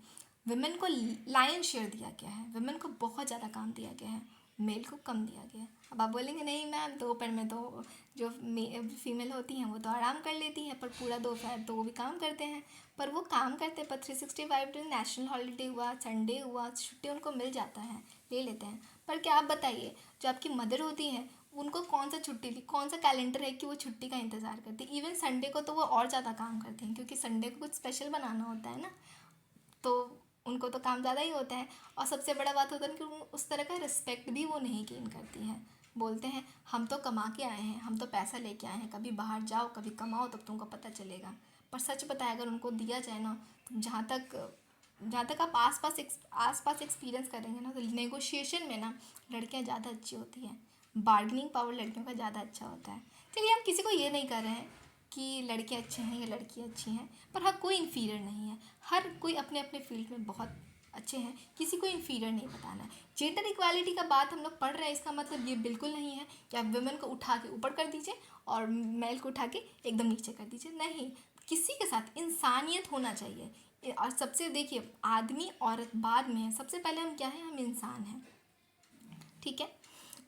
वुमेन को लायन शेयर दिया गया है, वुमेन को बहुत ज़्यादा काम दिया गया है, मेल को कम दिया गया है। अब आप बोलेंगे नहीं मैम, दोपहर में तो जो फीमेल होती हैं वो तो आराम कर लेती हैं, पर पूरा दोपहर तो वो भी काम करते हैं। पर वो काम करते हैं, पर 365 दिन नेशनल हॉलीडे हुआ, संडे हुआ, छुट्टी उनको मिल जाता है, ले लेते हैं। पर क्या आप बताइए, जो आपकी मदर होती हैं उनको कौन सा छुट्टी, कौन सा कैलेंडर है कि वो छुट्टी का इंतज़ार करती है। इवन संडे को तो वो और ज़्यादा काम करते हैं, क्योंकि संडे को कुछ स्पेशल बनाना होता है ना, तो उनको तो काम ज़्यादा ही होता है। और सबसे बड़ा बात होता है कि उस तरह का रिस्पेक्ट भी वो नहीं गेन करती हैं। बोलते हैं हम तो कमा के आए हैं, हम तो पैसा लेके आए हैं, कभी बाहर जाओ, कभी कमाओ, तब तुमको पता चलेगा। पर सच बताए, अगर उनको दिया जाए ना, तो जहाँ तक आप आस पास एक्सपीरियंस करेंगे ना, तो नेगोशिएशन में ना लड़कियाँ ज़्यादा अच्छी होती हैं। बार्गेनिंग पावर लड़कियों का ज़्यादा अच्छा होता है। चलिए हम किसी को ये नहीं कर रहे हैं कि लड़के अच्छे हैं या लड़की अच्छी हैं, पर हाँ कोई इन्फीरियर नहीं है। हर कोई अपने अपने फील्ड में बहुत अच्छे हैं, किसी को इन्फीरियर नहीं बताना है। जेंडर इक्वालिटी का बात हम लोग पढ़ रहे हैं, इसका मतलब ये बिल्कुल नहीं है कि आप वुमेन को उठा के ऊपर कर दीजिए और मेल को उठा के एकदम नीचे कर दीजिए। नहीं, किसी के साथ इंसानियत होना चाहिए। और सबसे देखिए, आदमी औरत बाद में है, सबसे पहले हम क्या हैं, हम इंसान हैं, ठीक है।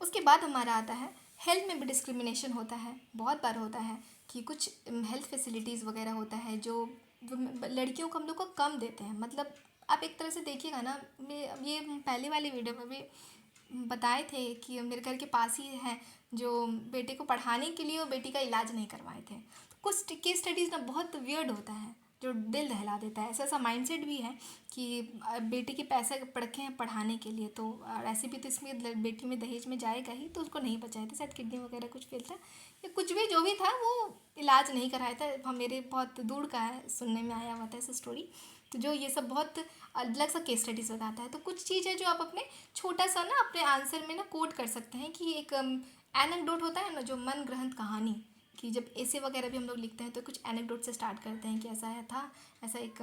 उसके बाद हमारा आता है हेल्थ में भी डिस्क्रिमिनेशन होता है, बहुत बार होता है कि कुछ हेल्थ फैसिलिटीज़ वगैरह होता है जो लड़कियों को हम लोग को कम देते हैं। मतलब आप एक तरह से देखिएगा ना, ये पहले वाली वीडियो में भी बताए थे कि मेरे घर के पास ही है जो बेटे को पढ़ाने के लिए और बेटी का इलाज नहीं करवाए थे। तो कुछ केस स्टडीज़ ना बहुत वियर्ड होता है, जो दिल दहला देता है। ऐसा ऐसा माइंडसेट भी है कि बेटी के पैसे रखे हैं पढ़ाने के लिए, तो ऐसे भी तो इसमें बेटी में दहेज में जाएगा ही, तो उसको नहीं बचाए थे, शायद किडनी वगैरह कुछ फेल था या कुछ भी जो भी था, वो इलाज नहीं कराया था। हम मेरे बहुत दूर का है, सुनने में आया हुआ था ऐसा स्टोरी। तो जो ये सब बहुत अलग सा केस स्टडीज बताता है। तो कुछ चीज़ है जो आप अपने छोटा सा ना अपने आंसर में ना कोट कर सकते हैं कि एक एनेक्डोट होता है ना, जो मन ग्रंथ कहानी, कि जब ऐसे वगैरह भी हम लोग लिखते हैं तो कुछ एनेक्डोट से स्टार्ट करते हैं कि ऐसा है था, ऐसा एक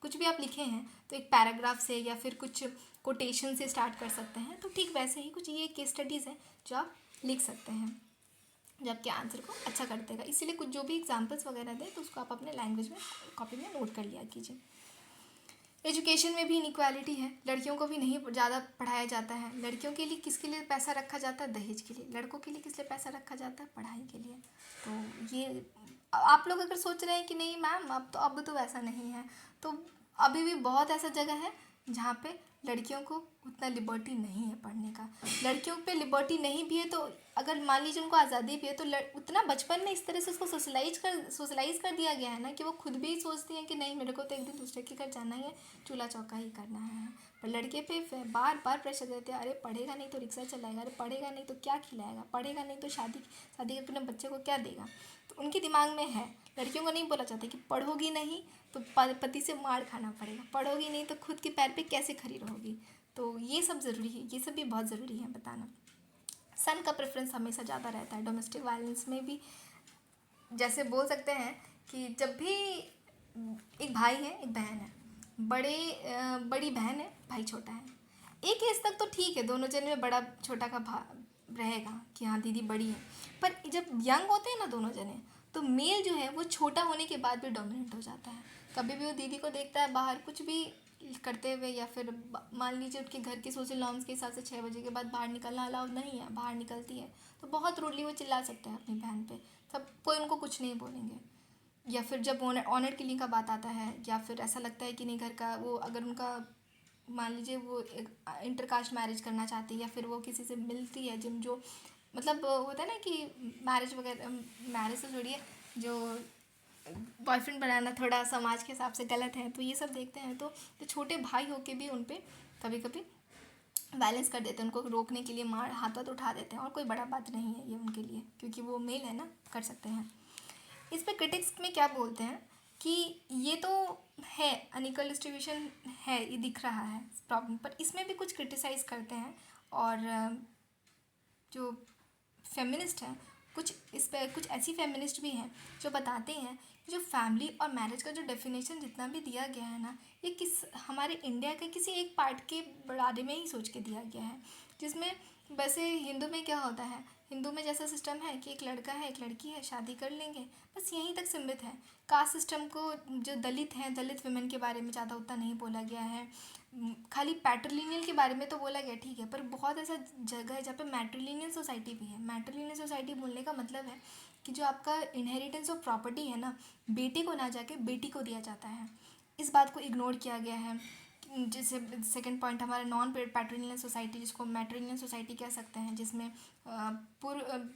कुछ भी आप लिखे हैं तो एक पैराग्राफ से या फिर कुछ कोटेशन से स्टार्ट कर सकते हैं। तो ठीक वैसे ही कुछ ये केस स्टडीज़ हैं जो आप लिख सकते हैं, जो आपके आंसर को अच्छा कर देगा। इसीलिए कुछ जो भी एग्जांपल्स वगैरह दें तो उसको आप अपने लैंग्वेज में कॉपी में नोट कर लिया कीजिए। एजुकेशन में भी इनइक्वालिटी है, लड़कियों को भी नहीं ज़्यादा पढ़ाया जाता है। लड़कियों के लिए किसके लिए पैसा रखा जाता है, दहेज के लिए। लड़कों के लिए किस लिए पैसा रखा जाता है, पढ़ाई के लिए। तो ये आप लोग अगर सोच रहे हैं कि नहीं मैम अब तो वैसा नहीं है, तो अभी भी बहुत ऐसा जगह है जहाँ पे लड़कियों को उतना लिबर्टी नहीं है पढ़ने का। लड़कियों पे लिबर्टी नहीं भी है तो अगर मान लीजिए उनको आज़ादी भी है, तो उतना बचपन में इस तरह से उसको सोशलाइज कर दिया गया है ना, कि वो खुद भी सोचती हैं कि नहीं मेरे को तो एक दिन दूसरे के घर जाना ही है, चूल्हा चौका ही करना है। पर लड़के पे बार बार प्रेशर देते हैं, अरे पढ़ेगा नहीं तो रिक्शा चलाएगा, अरे पढ़ेगा नहीं तो क्या खिलाएगा, पढ़ेगा नहीं तो शादी करके अपने बच्चे को क्या देगा। तो उनके दिमाग में है। लड़कियों को नहीं बोला जाता कि पढ़ोगी नहीं तो पति से मार खाना पड़ेगा, पढ़ोगी नहीं तो खुद के पैर पे कैसे खड़ी रहोगी। तो ये सब ज़रूरी है, ये सब भी बहुत ज़रूरी है बताना। सन का प्रेफरेंस हमेशा ज़्यादा रहता है डोमेस्टिक वायलेंस में भी। जैसे बोल सकते हैं कि जब भी एक भाई है एक बहन है, बड़ी बहन है, भाई छोटा है, एक एज तक तो ठीक है, दोनों जन में बड़ा छोटा का रहेगा कि हाँ दीदी बड़ी है। पर जब यंग होते हैं ना दोनों जने, तो मेल जो है वो छोटा होने के बाद भी डोमिनेंट हो जाता है। कभी भी वो दीदी को देखता है बाहर कुछ भी करते हुए, या फिर मान लीजिए उनके घर के सोशल नॉर्म्स के हिसाब से 6 बजे के बाद बाहर निकलना अलाउड नहीं है, बाहर निकलती है तो बहुत रूडली वो चिल्ला सकते हैं अपनी बहन पे, सब कोई उनको कुछ नहीं बोलेंगे। या फिर जब ऑनर किलिंग का बात आता है, या फिर ऐसा लगता है कि नहीं घर का वो, अगर उनका मान लीजिए वो इंटरकास्ट मैरिज करना चाहती है, या फिर वो किसी से मिलती है जिन जो मतलब होता है ना कि मैरिज वगैरह, मैरिज से छोड़िए, जो बॉयफ्रेंड बनाना थोड़ा समाज के हिसाब से गलत है, तो ये सब देखते हैं तो छोटे भाई होके भी उन पर कभी कभी बैलेंस कर देते हैं, उनको रोकने के लिए मार हाथ हाथ उठा देते हैं, और कोई बड़ा बात नहीं है ये उनके लिए, क्योंकि वो मेल है ना, कर सकते हैं। इस पे क्रिटिक्स में क्या बोलते हैं कि ये तो है अनइक्वल डिस्ट्रीब्यूशन है, ये दिख रहा है प्रॉब्लम, पर इसमें भी कुछ क्रिटिसाइज करते हैं। और जो फेमिनिस्ट हैं, कुछ इस पर कुछ ऐसी फेमिनिस्ट भी हैं जो बताते हैं कि जो फैमिली और मैरिज का जो डेफिनेशन जितना भी दिया गया है ना, ये किस हमारे इंडिया के किसी एक पार्ट के बारे में ही सोच के दिया गया है। जिसमें वैसे हिंदू में क्या होता है, हिंदू में जैसा सिस्टम है कि एक लड़का है एक लड़की है, शादी कर लेंगे, बस यहीं तक सीमित है। कास्ट सिस्टम को, जो दलित हैं, दलित वुमेन के बारे में ज़्यादा उतना नहीं बोला गया है। खाली पैट्रिलिनियल के बारे में तो बोला गया, ठीक है, पर बहुत ऐसा जगह है जहाँ पे मैट्रिलिनियल सोसाइटी भी है। मैट्रिलिनियल सोसाइटी बोलने का मतलब है कि जो आपका इनहेरिटेंस ऑफ प्रॉपर्टी है ना, बेटे को ना जाके बेटी को दिया जाता है। इस बात को इग्नोर किया गया है। जैसे सेकंड पॉइंट हमारा नॉन पैट्रिलिनियल सोसाइटी, जिसको मैट्रिलिनियल सोसाइटी कह सकते हैं, जिसमें पूर्व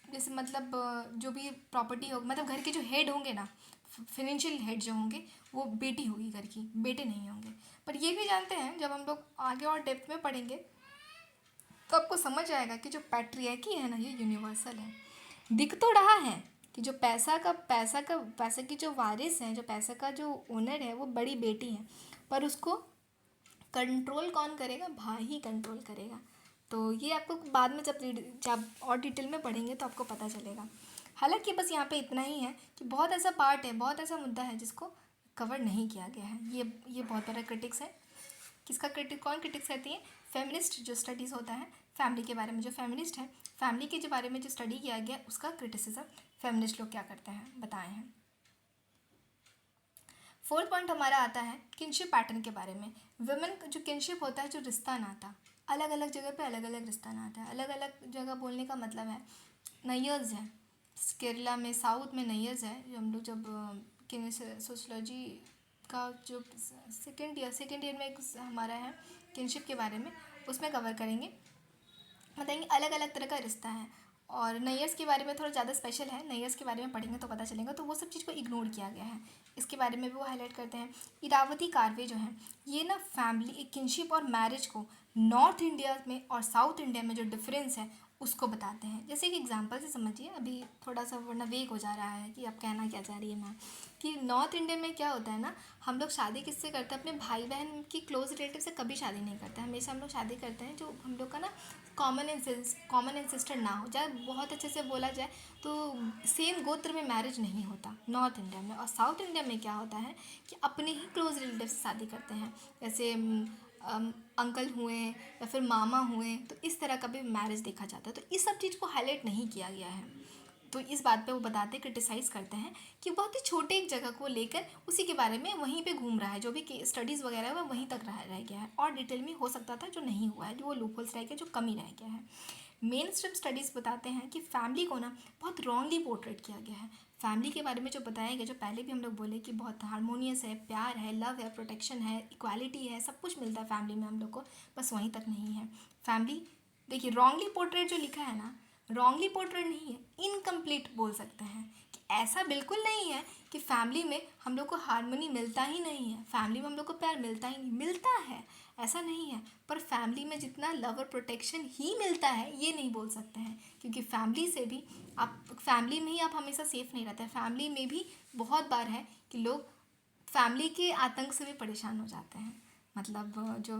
जैसे मतलब जो भी प्रॉपर्टी हो, मतलब घर के जो हेड होंगे ना, फाइनेंशियल हेड जो होंगे, वो बेटी होगी घर की, बेटे नहीं होंगे। पर ये भी जानते हैं, जब हम लोग आगे और डेप्थ में पढ़ेंगे तो आपको समझ आएगा कि जो पैट्रियार्की है ना, ये यूनिवर्सल है। दिख तो रहा है कि जो पैसा की जो वारिस है, जो पैसा का जो ओनर है, वो बड़ी बेटी है, पर उसको कंट्रोल कौन करेगा? भाई ही कंट्रोल करेगा। तो ये आपको बाद में जब और डिटेल में पढ़ेंगे तो आपको पता चलेगा। हालांकि बस यहाँ पे इतना ही है कि बहुत ऐसा पार्ट है, बहुत ऐसा मुद्दा है जिसको कवर नहीं किया गया है। ये बहुत बड़ा क्रिटिक्स है। किसका कौन क्रिटिक्स करती है? फेमिनिस्ट जो स्टडीज़ होता है फैमिली के बारे में, जो फेमिनिस्ट है, फैमिली के जो बारे में जो स्टडी किया गया उसका क्रिटिसिज्म फेमिनिस्ट लोग क्या करते हैं बताए हैं। फोर्थ पॉइंट हमारा आता है किनशिप पैटर्न के बारे में। वुमेन जो किनशिप होता है, जो रिश्ता नाता, अलग अलग जगह पे अलग अलग रिश्ता नाता है। अलग अलग जगह बोलने का मतलब है नैयर्स है, केरला में, साउथ में नैयर्स है, जो हम लोग जब सोशोलॉजी का जो सेकेंड ईयर में एक हमारा है किनशिप के बारे में, उसमें कवर करेंगे, बताएंगे अलग अलग तरह का रिश्ता है। और नैयर्स के बारे में थोड़ा ज़्यादा स्पेशल है, नैयर्स के बारे में पढ़ेंगे तो पता चलेगा। तो वो सब चीज़ को इग्नोर किया गया है, इसके बारे में भी वो हाईलाइट करते हैं। इरावती कारवे जो है, ये ना फैमिली किनशिप और मैरिज को नॉर्थ इंडिया में और साउथ इंडिया में जो डिफरेंस है उसको बताते हैं। जैसे एक एग्जांपल से समझिए, अभी थोड़ा सा वरना वेग हो जा रहा है कि आप कहना क्या चाह रही है मैम, कि नॉर्थ इंडिया में क्या होता है ना, हम लोग शादी किससे करते हैं? अपने भाई बहन की क्लोज रिलेटिव से कभी शादी नहीं करते। हमेशा हम लोग शादी करते हैं जो हम लोग का ना कॉमन एंसेस्टर ना हो जाए, बहुत अच्छे से बोला जाए तो सेम गोत्र में मैरिज नहीं होता नॉर्थ इंडिया में। और साउथ इंडिया में क्या होता है कि अपने ही क्लोज रिलेटिव से शादी करते हैं, जैसे अंकल हुए या फिर मामा हुए, तो इस तरह का भी मैरिज देखा जाता है। तो इस सब चीज़ को हाईलाइट नहीं किया गया है। तो इस बात पे वो बताते क्रिटिसाइज़ करते हैं कि बहुत ही छोटे एक जगह को लेकर उसी के बारे में वहीं पे घूम रहा है, जो भी स्टडीज़ वगैरह है वो वहीं तक रह गया है, और डिटेल में हो सकता था जो नहीं हुआ है, जो वो लूपहोल्स रह गया, जो कमी रह गया है। मेन स्ट्रीम स्टडीज़ बताते हैं कि फैमिली को ना बहुत रॉन्गली पोर्ट्रेट किया गया है। फैमिली के बारे में जो बताया गया, जो पहले भी हम लोग बोले कि बहुत हारमोनियस है, प्यार है, लव है, प्रोटेक्शन है, इक्वालिटी है, सब कुछ मिलता है फैमिली में हम लोग को, बस वहीं तक नहीं है। फैमिली देखिए रॉन्गली पोर्ट्रेट जो लिखा है ना, रॉन्गली पोर्ट्रेट नहीं है, इनकम्प्लीट बोल सकते हैं कि ऐसा बिल्कुल नहीं है कि फैमिली में हम लोग को हारमोनी मिलता ही नहीं है, फैमिली में हम लोग को प्यार मिलता ही नहीं, मिलता है, ऐसा नहीं है, पर फैमिली में जितना लव और प्रोटेक्शन ही मिलता है ये नहीं बोल सकते हैं, क्योंकि फैमिली से भी आप फैमिली में ही आप हमेशा सेफ नहीं रहते हैं। फैमिली में भी बहुत बार है कि लोग फैमिली के आतंक से भी परेशान हो जाते हैं। मतलब जो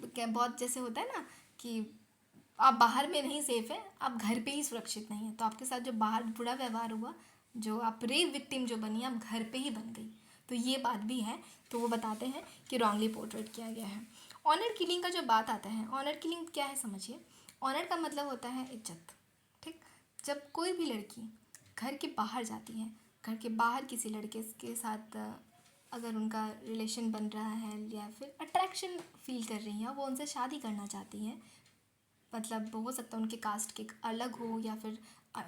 क्या बहुत जैसे होता है ना कि आप बाहर में नहीं सेफ है, आप घर पे ही सुरक्षित नहीं है, तो आपके साथ जो बाहर बुरा व्यवहार हुआ, जो आप रेप विक्टिम जो बनी, आप घर पे ही बन गई, तो ये बात भी है। तो वो बताते हैं कि रॉन्गली पोर्ट्रेट किया गया है। ऑनर किलिंग का जो बात आता है, ऑनर किलिंग क्या है समझिए। ऑनर का मतलब होता है इज्जत, ठीक। जब कोई भी लड़की घर के बाहर जाती है, घर के बाहर किसी लड़के के साथ अगर उनका रिलेशन बन रहा है या फिर अट्रैक्शन फील कर रही हैं, वो उनसे शादी करना चाहती हैं, मतलब हो सकता है उनके कास्ट के अलग हो या फिर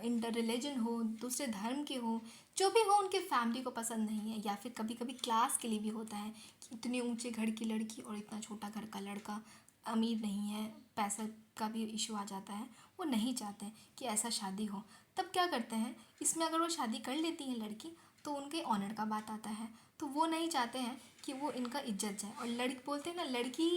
इंटर रिलीजन हो, दूसरे धर्म के हो, जो भी हो, उनके फैमिली को पसंद नहीं है, या फिर कभी कभी क्लास के लिए भी होता है कि इतने ऊंचे घर की लड़की और इतना छोटा घर का लड़का, अमीर नहीं है, पैसा का भी इशू आ जाता है, वो नहीं चाहते हैं कि ऐसा शादी हो। तब क्या करते हैं, इसमें अगर वो शादी कर लेती है लड़की, तो उनके ऑनर का बात आता है, तो वो नहीं चाहते हैं कि वो इनका इज्जत जाए। और लड़की बोलते हैं ना, लड़की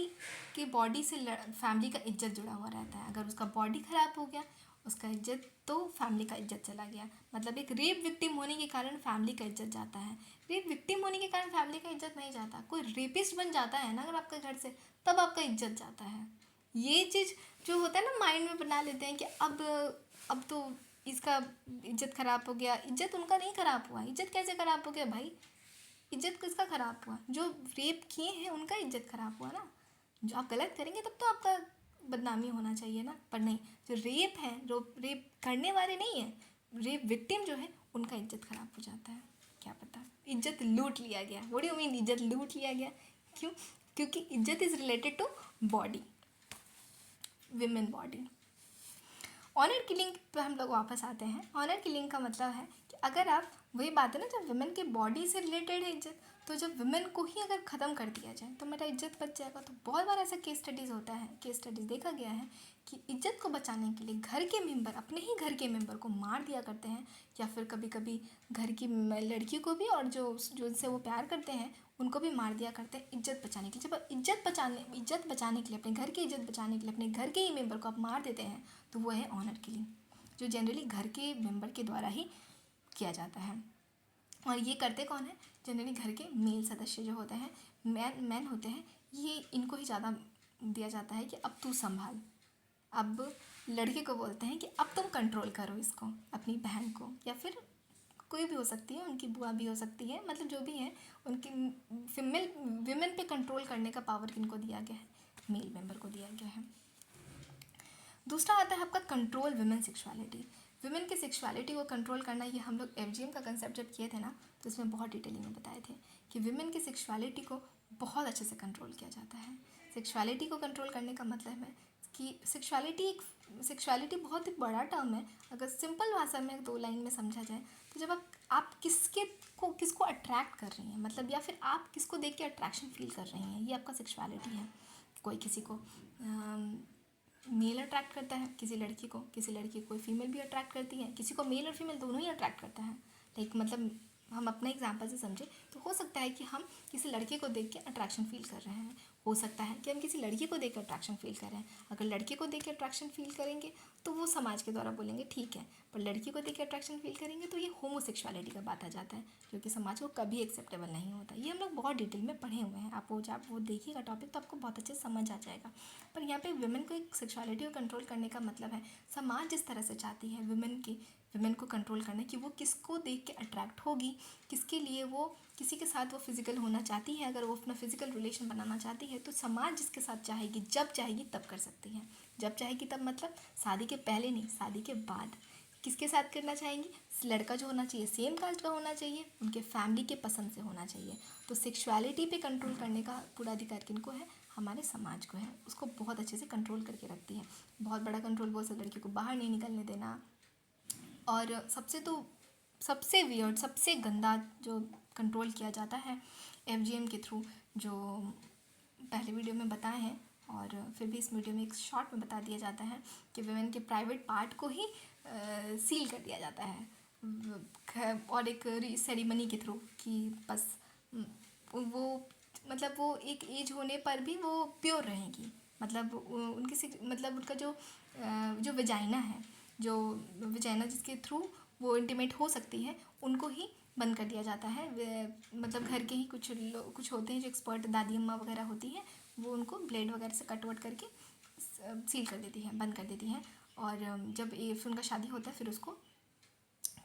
की बॉडी से फैमिली का इज्जत जुड़ा हुआ रहता है। अगर उसका बॉडी ख़राब हो गया, उसका इज्जत तो फैमिली का इज्जत चला गया। मतलब एक रेप विक्टिम होने के कारण फैमिली का इज्जत जाता है। रेप विक्टिम होने के कारण फैमिली का इज्जत नहीं जाता। कोई रेपिस्ट बन जाता है ना अगर आपके घर से, तब आपका इज्जत जाता है। ये चीज़ जो होता है ना, माइंड में बना लेते हैं कि अब तो इसका इज्जत ख़राब हो गया। इज्जत उनका नहीं ख़राब हुआ। इज्जत कैसे ख़राब हो गया भाई? इज्जत किसका ख़राब हुआ? जो रेप किए हैं उनका इज्जत ख़राब हुआ ना। जो आप गलत करेंगे तब तो आपका बदनामी होना चाहिए ना, पर नहीं। जो रेप है, जो रेप करने वाले नहीं है, रेप विक्टिम जो है, उनका इज्जत ख़राब हो जाता है। क्या पता, इज्जत लूट लिया गया। व्हाट डू यू मीन इज्जत लूट लिया गया? क्यों? क्योंकि इज्जत is related to body, women body. Honour killing पे हम लोग वापस आते हैं। ऑनर किलिंग का मतलब है कि अगर आप, वही बात है ना, जब वुमेन के बॉडी से रिलेटेड है इज्जत, तो जब वुमेन को ही अगर ख़त्म कर दिया जाए तो मेरा इज्जत बच जाएगा। तो बहुत बार ऐसा केस स्टडीज़ होता है, केस स्टडीज़ देखा गया है कि इज्जत को बचाने के लिए घर के मेंबर, अपने ही घर के मेंबर को मार दिया करते हैं, या फिर कभी कभी घर की लड़की को भी, और जो जिनसे वो प्यार करते हैं उनको भी मार दिया करते हैं इज्जत बचाने के लिए। जब इज्जत बचाने के लिए, अपने घर की इज्जत बचाने के लिए अपने घर के ही मेंबर को आप मार देते हैं, तो वो है ऑनर किलिंग, जो जनरली घर के मेंबर के द्वारा ही किया जाता है। और ये करते कौन है? जनरली घर के मेल सदस्य जो होते हैं, मैन होते हैं, ये इनको ही ज़्यादा दिया जाता है कि अब तू संभाल। अब लड़के को बोलते हैं कि अब तुम कंट्रोल करो इसको, अपनी बहन को, या फिर कोई भी हो सकती है, उनकी बुआ भी हो सकती है, मतलब जो भी है, उनकी फीमेल विमेन पे कंट्रोल करने का पावर किनको दिया गया है? मेल मेंबर को दिया गया है। दूसरा आता है आपका कंट्रोल विमेन सेक्सुअलिटी। विमेन की सेक्सुअलिटी को कंट्रोल करना, ये हम लोग एफजीएम का कंसेप्ट जब किए थे ना, तो इसमें बहुत डिटेलिंग में बताए थे कि विमेन की सेक्सुअलिटी को बहुत अच्छे से कंट्रोल किया जाता है। सेक्सुअलिटी को कंट्रोल करने का मतलब है कि सेक्सुअलिटी बहुत ही बड़ा टर्म है। अगर सिंपल भाषा में 2 लाइन में समझा जाए, तो जब आप किसको अट्रैक्ट कर रही हैं, मतलब, या फिर आप किसको देख के अट्रैक्शन फील कर रही हैं, ये आपका सेक्सुअलिटी है। कोई किसी को मेल अट्रैक्ट करता है, किसी लड़की को कोई फीमेल भी अट्रैक्ट करती है, किसी को मेल और फीमेल दोनों ही अट्रैक्ट करता है। लाइक, मतलब हम अपना एग्जांपल से समझे तो हो सकता है कि हम किसी लड़के को देख के अट्रैक्शन फील कर रहे हैं, हो सकता है कि हम किसी लड़की को देख के अट्रैक्शन फील कर रहे हैं। अगर लड़के को देख के अट्रैक्शन फील करेंगे तो वो समाज के द्वारा बोलेंगे ठीक है, पर लड़की को देख के अट्रैक्शन फील करेंगे तो ये होमोसेक्सुअलिटी का बात आ जाता है, जो कि समाज को कभी एक्सेप्टेबल नहीं होता। ये हम लोग बहुत डिटेल में पढ़े हुए हैं। आप वो देखिएगा टॉपिक तो आपको बहुत अच्छे से समझ आ जाएगा। पर यहाँ पे वुमेन को एक सेक्सुअलिटी को कंट्रोल करने का मतलब है, समाज जिस तरह से चाहती है वुमेन को कंट्रोल करना, कि वो किसको देख के अट्रैक्ट होगी, किसके लिए वो, किसी के साथ वो फिजिकल होना चाहती है। अगर वो अपना फिजिकल रिलेशन बनाना चाहती है तो समाज जिसके साथ चाहेगी, जब चाहेगी तब कर सकती है। जब चाहेगी तब मतलब शादी के पहले नहीं, शादी के बाद। किसके साथ करना चाहेंगी? लड़का जो होना चाहिए सेम कास्ट का होना चाहिए, उनके फैमिली के पसंद से होना चाहिए। तो सेक्सुअलिटी पे कंट्रोल करने का पूरा अधिकार किनको है? हमारे समाज को है। उसको बहुत अच्छे से कंट्रोल करके रखती है। बहुत बड़ा कंट्रोल बोल सकते, लड़की को बाहर नहीं निकलने देना। और सबसे वियर्ड, सबसे गंदा जो कंट्रोल किया जाता है एफजीएम के थ्रू, जो पहले वीडियो में बताए हैं और फिर भी इस वीडियो में एक शॉर्ट में बता दिया जाता है कि वुमेन के प्राइवेट पार्ट को ही सील कर दिया जाता है, और एक सेरेमनी के थ्रू, कि बस वो, मतलब वो एक एज होने पर भी वो प्योर रहेंगी। मतलब मतलब उनका जो वजाइना है, जो वजाइना जिसके थ्रू वो इंटीमेट हो सकती है, उनको ही बंद कर दिया जाता है। मतलब घर के ही कुछ होते हैं जो एक्सपर्ट दादी अम्मा वगैरह होती हैं, वो उनको ब्लेड वगैरह से कट वट करके सील कर देती हैं, बंद कर देती हैं। और जब फिर उनका शादी होता है फिर उसको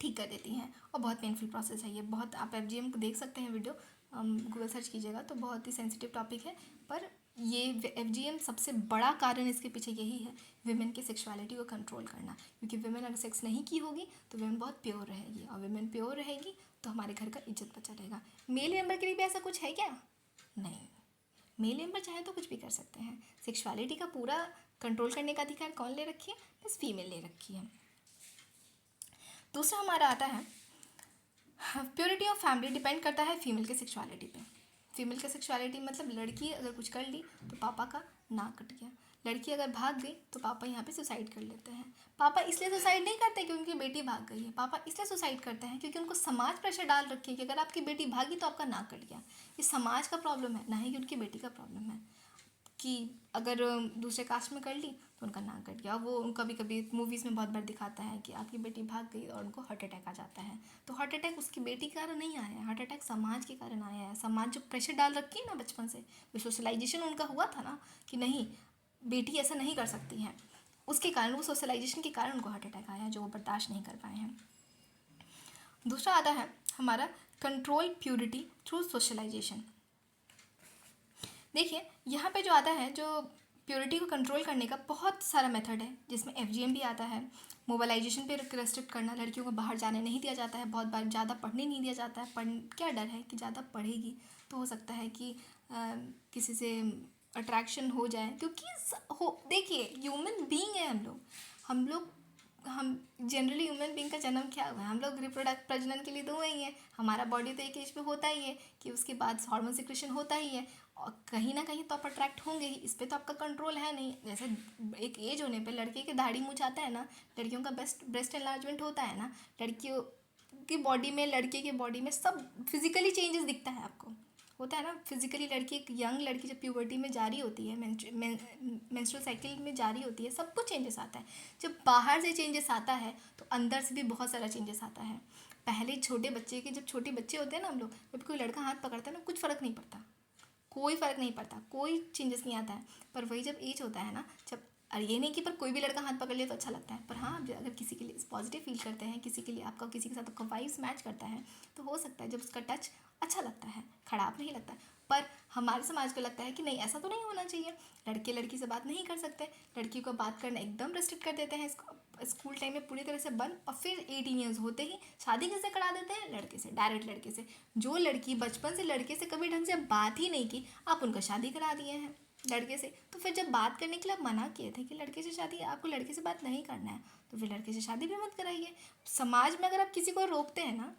ठीक कर देती हैं। और बहुत पेनफुल प्रोसेस है ये। बहुत, आप एफजीएम को देख सकते हैं वीडियो, गूगल सर्च कीजिएगा तो बहुत ही सेंसिटिव टॉपिक है, पर ये FGM सबसे बड़ा कारण इसके पीछे यही है, विमेन की सेक्सुअलिटी को कंट्रोल करना। क्योंकि विमेन अगर सेक्स नहीं की होगी तो विमेन बहुत प्योर रहेगी, और विमेन प्योर रहेगी तो हमारे घर का इज्जत बचा रहेगा। मेल मेंबर के लिए भी ऐसा कुछ है क्या? नहीं, मेल मेंबर चाहे तो कुछ भी कर सकते हैं। सेक्सुअलिटी का पूरा कंट्रोल करने का अधिकार कौन ले रखी है? बस फीमेल ले रखी है। दूसरा हमारा आता है, प्योरिटी ऑफ फैमिली डिपेंड करता है फीमेल के सेक्सुअलिटी पे। फीमेल का सेक्सुअलिटी मतलब लड़की अगर कुछ कर ली तो पापा का नाक कट गया, लड़की अगर भाग गई तो पापा यहाँ पे सुसाइड कर लेते हैं। पापा इसलिए सुसाइड नहीं करते क्योंकि उनकी बेटी भाग गई है, पापा इसलिए सुसाइड करते हैं क्योंकि उनको समाज प्रेशर डाल रखी है कि अगर आपकी बेटी भागी तो आपका नाक कट गया। ये समाज का प्रॉब्लम है, ना ही कि उनकी बेटी का प्रॉब्लम है कि अगर दूसरे कास्ट में कर ली तो उनका नाक कट गया। वो कभी कभी मूवीज़ में बहुत बार दिखाता है कि आपकी बेटी भाग गई और उनको हार्ट अटैक आ जाता है। तो हार्ट अटैक उसकी बेटी के कारण नहीं आया है, हार्ट अटैक समाज के कारण आया है। समाज जो प्रेशर डाल रखी है ना बचपन से, जो सोशलाइजेशन उनका हुआ था ना कि नहीं बेटी ऐसा नहीं कर सकती है, उसके कारण, वो सोशलाइजेशन के कारण उनको हार्ट अटैक आया है जो वो बर्दाश्त नहीं कर पाए हैं। दूसरा आता है हमारा कंट्रोल प्यूरिटी थ्रू सोशलाइजेशन। देखिए यहाँ पे जो आता है, जो प्योरिटी को कंट्रोल करने का बहुत सारा मेथड है, जिसमें FGM भी आता है। मोबालाइजेशन पे रेस्ट्रिक्ट करना, लड़कियों को बाहर जाने नहीं दिया जाता है, बहुत बार ज़्यादा पढ़ने नहीं दिया जाता है। क्या डर है कि ज़्यादा पढ़ेगी तो हो सकता है कि किसी से अट्रैक्शन हो जाए, क्योंकि देखिए ह्यूमन बीइंग है हम जनरली ह्यूमन बीइंग का जन्म क्या हुआ है, हम लोग रिप्रोडक्ट प्रजनन के लिए तो हुए ही हैं। हमारा बॉडी तो एक एज पे होता ही है कि उसके बाद हार्मोन सिक्रेशन होता ही है, और कहीं ना कहीं तो आप अट्रैक्ट होंगे ही, इस पर तो आपका कंट्रोल है नहीं। जैसे एक एज होने पे लड़के के दाढ़ी मूंछ आता है ना, लड़कियों का ब्रेस्ट एनलार्जमेंट होता है ना, लड़कियों की बॉडी में, लड़के की बॉडी में सब फिजिकली चेंजेस दिखता है आपको, होता है ना फिजिकली। लड़की, एक यंग लड़की जब प्यूबर्टी में जारी होती है, मेंस्ट्रुअल साइकिल में जारी होती है, सब कुछ चेंजेस आता है। जब बाहर से चेंजेस आता है तो अंदर से भी बहुत सारा चेंजेस आता है। पहले छोटे बच्चे के, जब छोटे बच्चे होते हैं ना हम लोग, जब कोई लड़का हाथ पकड़ता है ना, कुछ फ़र्क नहीं पड़ता, कोई फ़र्क नहीं पड़ता, कोई चेंजेस नहीं आता है। पर वही जब एज होता है ना, जब, और ये नहीं कि पर कोई भी लड़का हाथ पकड़ ले तो अच्छा लगता है, पर हाँ अगर किसी के लिए पॉजिटिव फील करते हैं, किसी के लिए आपका किसी के साथ आपका वाइब्स मैच करता है, तो हो सकता है जब उसका टच अच्छा लगता है, खराब नहीं लगता। पर हमारे समाज को लगता है कि नहीं ऐसा तो नहीं होना चाहिए, लड़के लड़की से बात नहीं कर सकते, लड़की को बात करना एकदम रेस्ट्रिक्ट कर देते हैं, स्कूल टाइम में पूरी तरह से बंद, और फिर 18 ईयर्स होते ही शादी किससे करा देते हैं? लड़के से, डायरेक्ट लड़के से। जो लड़की बचपन से लड़के से कभी ढंग से बात ही नहीं की, आप उनका शादी करा दिए हैं लड़के से। तो फिर जब बात करने के लिए आप मना किए थे कि लड़के से शादी, आपको लड़के से बात नहीं करना है, तो फिर लड़के से शादी भी मत कराइए। समाज में अगर आप किसी को रोकते हैं ना,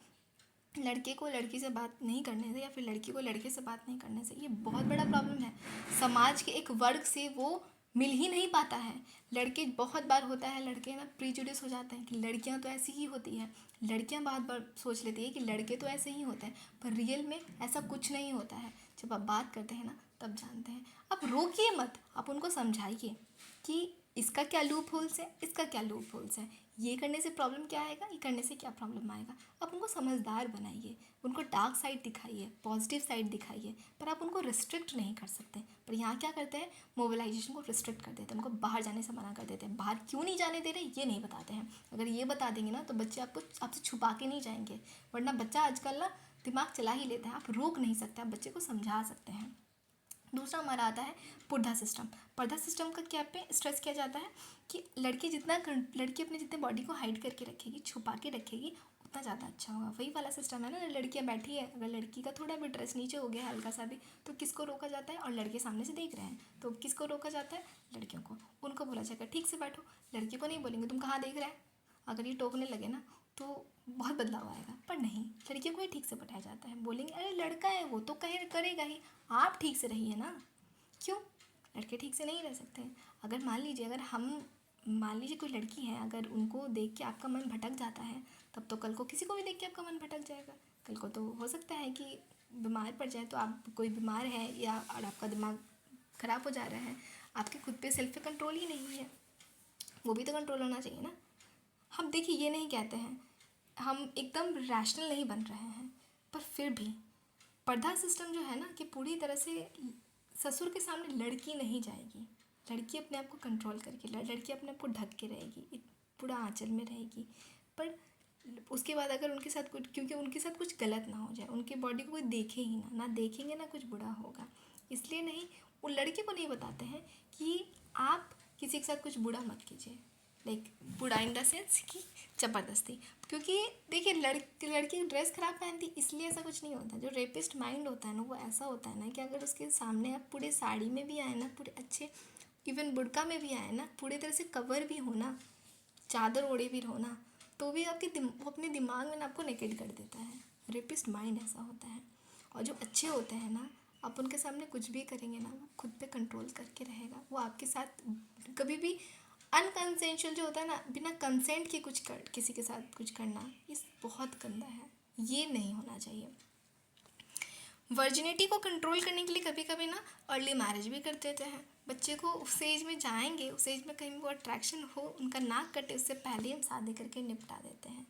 लड़के को लड़की से बात नहीं करने से या फिर लड़की को लड़के से बात नहीं करने से, ये बहुत बड़ा प्रॉब्लम है। समाज के एक वर्ग से वो मिल ही नहीं पाता है। लड़के, बहुत बार होता है लड़के ना प्रीजुडिस हो जाते हैं कि लड़कियां तो ऐसी ही होती हैं, लड़कियां बहुत बार सोच लेती है कि लड़के तो ऐसे ही होते हैं, पर रियल में ऐसा कुछ नहीं होता है। जब आप बात करते हैं ना तब जानते हैं। आप रोकिए मत, आप उनको समझाइए कि इसका क्या लूप होल्स है, इसका क्या लूप होल्स है, ये करने से प्रॉब्लम क्या आएगा, ये करने से क्या प्रॉब्लम आएगा। आप उनको समझदार बनाइए, उनको डार्क साइड दिखाइए, पॉजिटिव साइड दिखाइए, पर आप उनको रिस्ट्रिक्ट नहीं कर सकते। पर यहाँ क्या करते हैं, मोबिलाइजेशन को रिस्ट्रिक्ट कर देते हैं, उनको बाहर जाने से मना कर देते हैं। बाहर क्यों नहीं जाने दे रहे ये नहीं बताते हैं। अगर ये बता देंगे ना तो बच्चे आपको, आपसे छुपा के नहीं जाएंगे, वरना बच्चा आजकल ना दिमाग चला ही लेता है। आप रोक नहीं सकते, आप बच्चे को समझा सकते हैं। दूसरा हमारा आता है पर्दा सिस्टम। पर्दा सिस्टम का क्या पे स्ट्रेस किया जाता है कि लड़की अपने जितने बॉडी को हाइड करके रखेगी, छुपा के रखेगी, उतना ज़्यादा अच्छा होगा। वही वाला सिस्टम है ना, लड़कियां बैठी है, अगर लड़की का थोड़ा भी ड्रेस नीचे हो गया हल्का सा भी, तो किसको रोका जाता है? और लड़के सामने से देख रहे हैं तो किसको रोका जाता है? लड़कियों को। उनको बोला जाएगा ठीक से बैठो, लड़की को नहीं बोलेंगे तुम कहाँ देख रहे हैं। अगर ये टोकने लगे ना तो बहुत बदलाव आएगा, पर नहीं, लड़कियों को ही ठीक से बैठाया जाता है। बोलेंगे अरे लड़का है वो तो कहे करेगा ही, आप ठीक से रहिए ना। क्यों? लड़के ठीक से नहीं रह सकते? अगर मान लीजिए, मान लीजिए कोई लड़की है, अगर उनको देख के आपका मन भटक जाता है, तब तो कल को किसी को भी देख के आपका मन भटक जाएगा। कल को तो हो सकता है कि बीमार पड़ जाए, तो आप कोई बीमार है या और आपका दिमाग ख़राब हो जा रहा है, आपके खुद पे सेल्फ पे कंट्रोल ही नहीं है, वो भी तो कंट्रोल होना चाहिए ना। हम देखिए ये नहीं कहते हैं, हम एकदम रैशनल नहीं बन रहे हैं, पर फिर भी पर्दा सिस्टम जो है ना कि पूरी तरह से ससुर के सामने लड़की नहीं जाएगी, लड़की अपने आप को कंट्रोल करके, लड़की अपने आप को ढक के रहेगी, एक पूरा आंचल में रहेगी। पर उसके बाद अगर उनके साथ कुछ, क्योंकि उनके साथ कुछ गलत ना हो जाए, उनके बॉडी को कोई देखे ही ना, ना देखेंगे ना कुछ बुरा होगा, इसलिए नहीं, वो लड़के को नहीं बताते हैं कि आप किसी के साथ कुछ बुरा मत कीजिए, लाइक बुरा इन द सेंस कि ज़बरदस्ती। क्योंकि देखिए लड़की ड्रेस ख़राब पहनती इसलिए ऐसा कुछ नहीं होता। जो रेपिस्ट माइंड होता है ना वो ऐसा होता है ना कि अगर उसके सामने आप पूरे साड़ी में भी आए ना, पूरे अच्छे इवन बुर्का में भी आए ना, पूरी तरह से कवर भी हो ना, चादर ओढ़े भी रहो ना, तो भी वो अपने दिमाग में ना आपको नेकेड कर देता है। रेपिस्ट माइंड ऐसा होता है। और जो अच्छे होते हैं ना, आप उनके सामने कुछ भी करेंगे ना, वो खुद पे कंट्रोल करके रहेगा। वो आपके साथ कभी भी अनकंसेंशुअल जो होता है ना, बिना कंसेंट के किसी के साथ कुछ करना, ये बहुत गंदा है, ये नहीं होना चाहिए। वर्जिनिटी को कंट्रोल करने के लिए कभी कभी ना अर्ली मैरिज भी कर देते हैं। बच्चे को उस एज में जाएंगे, उस एज में कहीं वो अट्रैक्शन हो, उनका नाक कटे उससे पहले हम शादी करके निपटा देते हैं।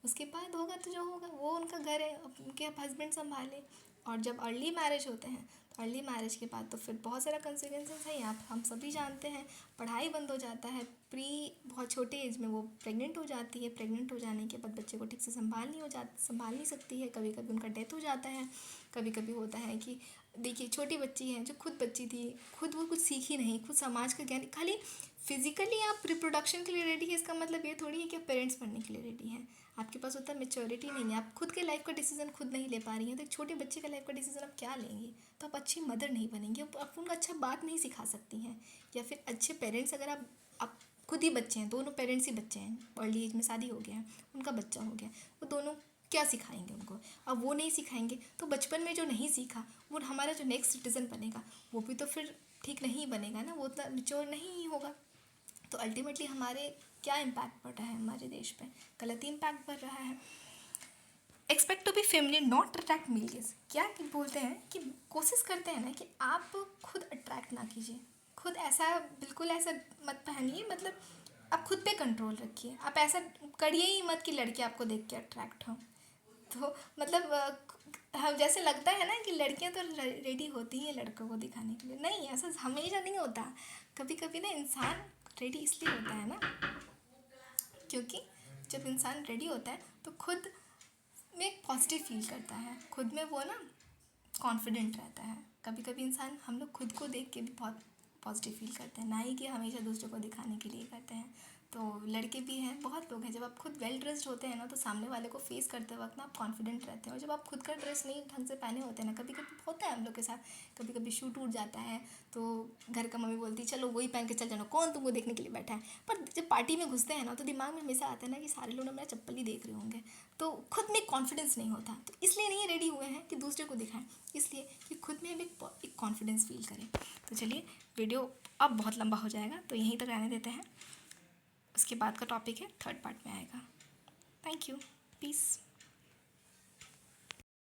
उसके बाद होगा तो जो होगा वो उनका घर है, उनके हस्बैंड संभाले। और जब अर्ली मैरिज होते हैं तो अर्ली मैरिज के बाद तो फिर बहुत सारा कंसिक्वेंसेस है, यहाँ हम सभी जानते हैं। पढ़ाई बंद हो जाता है, बहुत छोटे एज में वो प्रेग्नेंट हो जाती है। प्रेग्नेंट हो जाने के बाद बच्चे को ठीक से संभाल नहीं सकती है। कभी कभी उनका डेथ हो जाता है। कभी कभी होता है कि देखिए छोटी बच्ची है जो खुद बच्ची थी, खुद वो कुछ सीखी नहीं, खुद समाज का ज्ञान, खाली फिजिकली आप रिप्रोडक्शन के लिए रेडी है इसका मतलब ये थोड़ी है कि आप पेरेंट्स बनने के लिए रेडी हैं। आपके पास उतना मेच्योरिटी नहीं है, आप खुद के लाइफ का डिसीजन खुद नहीं ले पा रही हैं, तो एक छोटे बच्चे का लाइफ का डिसीजन आप क्या लेंगी? तो आप अच्छी मदर नहीं बनेंगी, आप उनको अच्छा बात नहीं सिखा सकती हैं। या फिर अच्छे पेरेंट्स, अगर आप खुद ही बच्चे हैं, दोनों पेरेंट्स ही बच्चे हैं, अर्ली एज में शादी हो गया है, उनका बच्चा हो गया, वो दोनों क्या सिखाएंगे उनको? अब वो नहीं सिखाएंगे तो बचपन में जो नहीं सीखा वो हमारा जो नेक्स्ट सिटीज़न बनेगा वो भी तो फिर ठीक नहीं बनेगा ना, वो उतना मेच्योर नहीं होगा। तो अल्टीमेटली हमारे क्या इम्पैक्ट पड़ रहा है हमारे देश पे? गलत इम्पैक्ट पड़ रहा है। Expect to be feminine not attract male gaze. क्या बोलते हैं कि कोशिश करते हैं ना कि आप खुद अट्रैक्ट ना कीजिए, खुद ऐसा बिल्कुल ऐसा मत पहनिए, मतलब आप खुद पे कंट्रोल रखिए। आप ऐसा करिए ही मत कि लड़के आपको देख के अट्रैक्ट हों। तो मतलब हम जैसे लगता है ना कि लड़कियां तो रेडी होती हैं लड़कों को दिखाने के लिए, नहीं, ऐसा हमेशा नहीं होता। कभी कभी ना इंसान रेडी इसलिए होता है ना क्योंकि जब इंसान रेडी होता है तो खुद में एक पॉजिटिव फील करता है, खुद में वो ना कॉन्फिडेंट रहता है। कभी कभी इंसान, हम लोग खुद को देख के भी बहुत पॉजिटिव फील करते हैं, ना ही कि हमेशा दूसरों को दिखाने के लिए करते हैं। तो लड़के भी हैं, बहुत लोग हैं, जब आप खुद वेल ड्रेस्ड होते हैं ना तो सामने वाले को फेस करते वक्त ना आप कॉन्फिडेंट रहते हैं। और जब आप खुद का ड्रेस नहीं ढंग से पहने होते हैं ना, कभी कभी होता है हम लोग के साथ, कभी कभी शू टूट जाता है तो घर का मम्मी बोलती है चलो वही पहन के चल जाना, कौन तुमको देखने के लिए बैठा है। पर जब पार्टी में घुसते हैं ना तो दिमाग में हमेशा आता है ना कि सारे लोग मेरा चप्पल ही देख रहे होंगे, तो खुद में कॉन्फिडेंस नहीं होता। तो इसलिए नहीं रेडी हुए हैं कि दूसरे को दिखाएं, इसलिए कि खुद में हम एक कॉन्फिडेंस फील करें। तो चलिए, वीडियो अब बहुत लंबा हो जाएगा तो यहीं तक रहने देते हैं। उसके बाद का टॉपिक है थर्ड पार्ट में आएगा। Thank you, piece.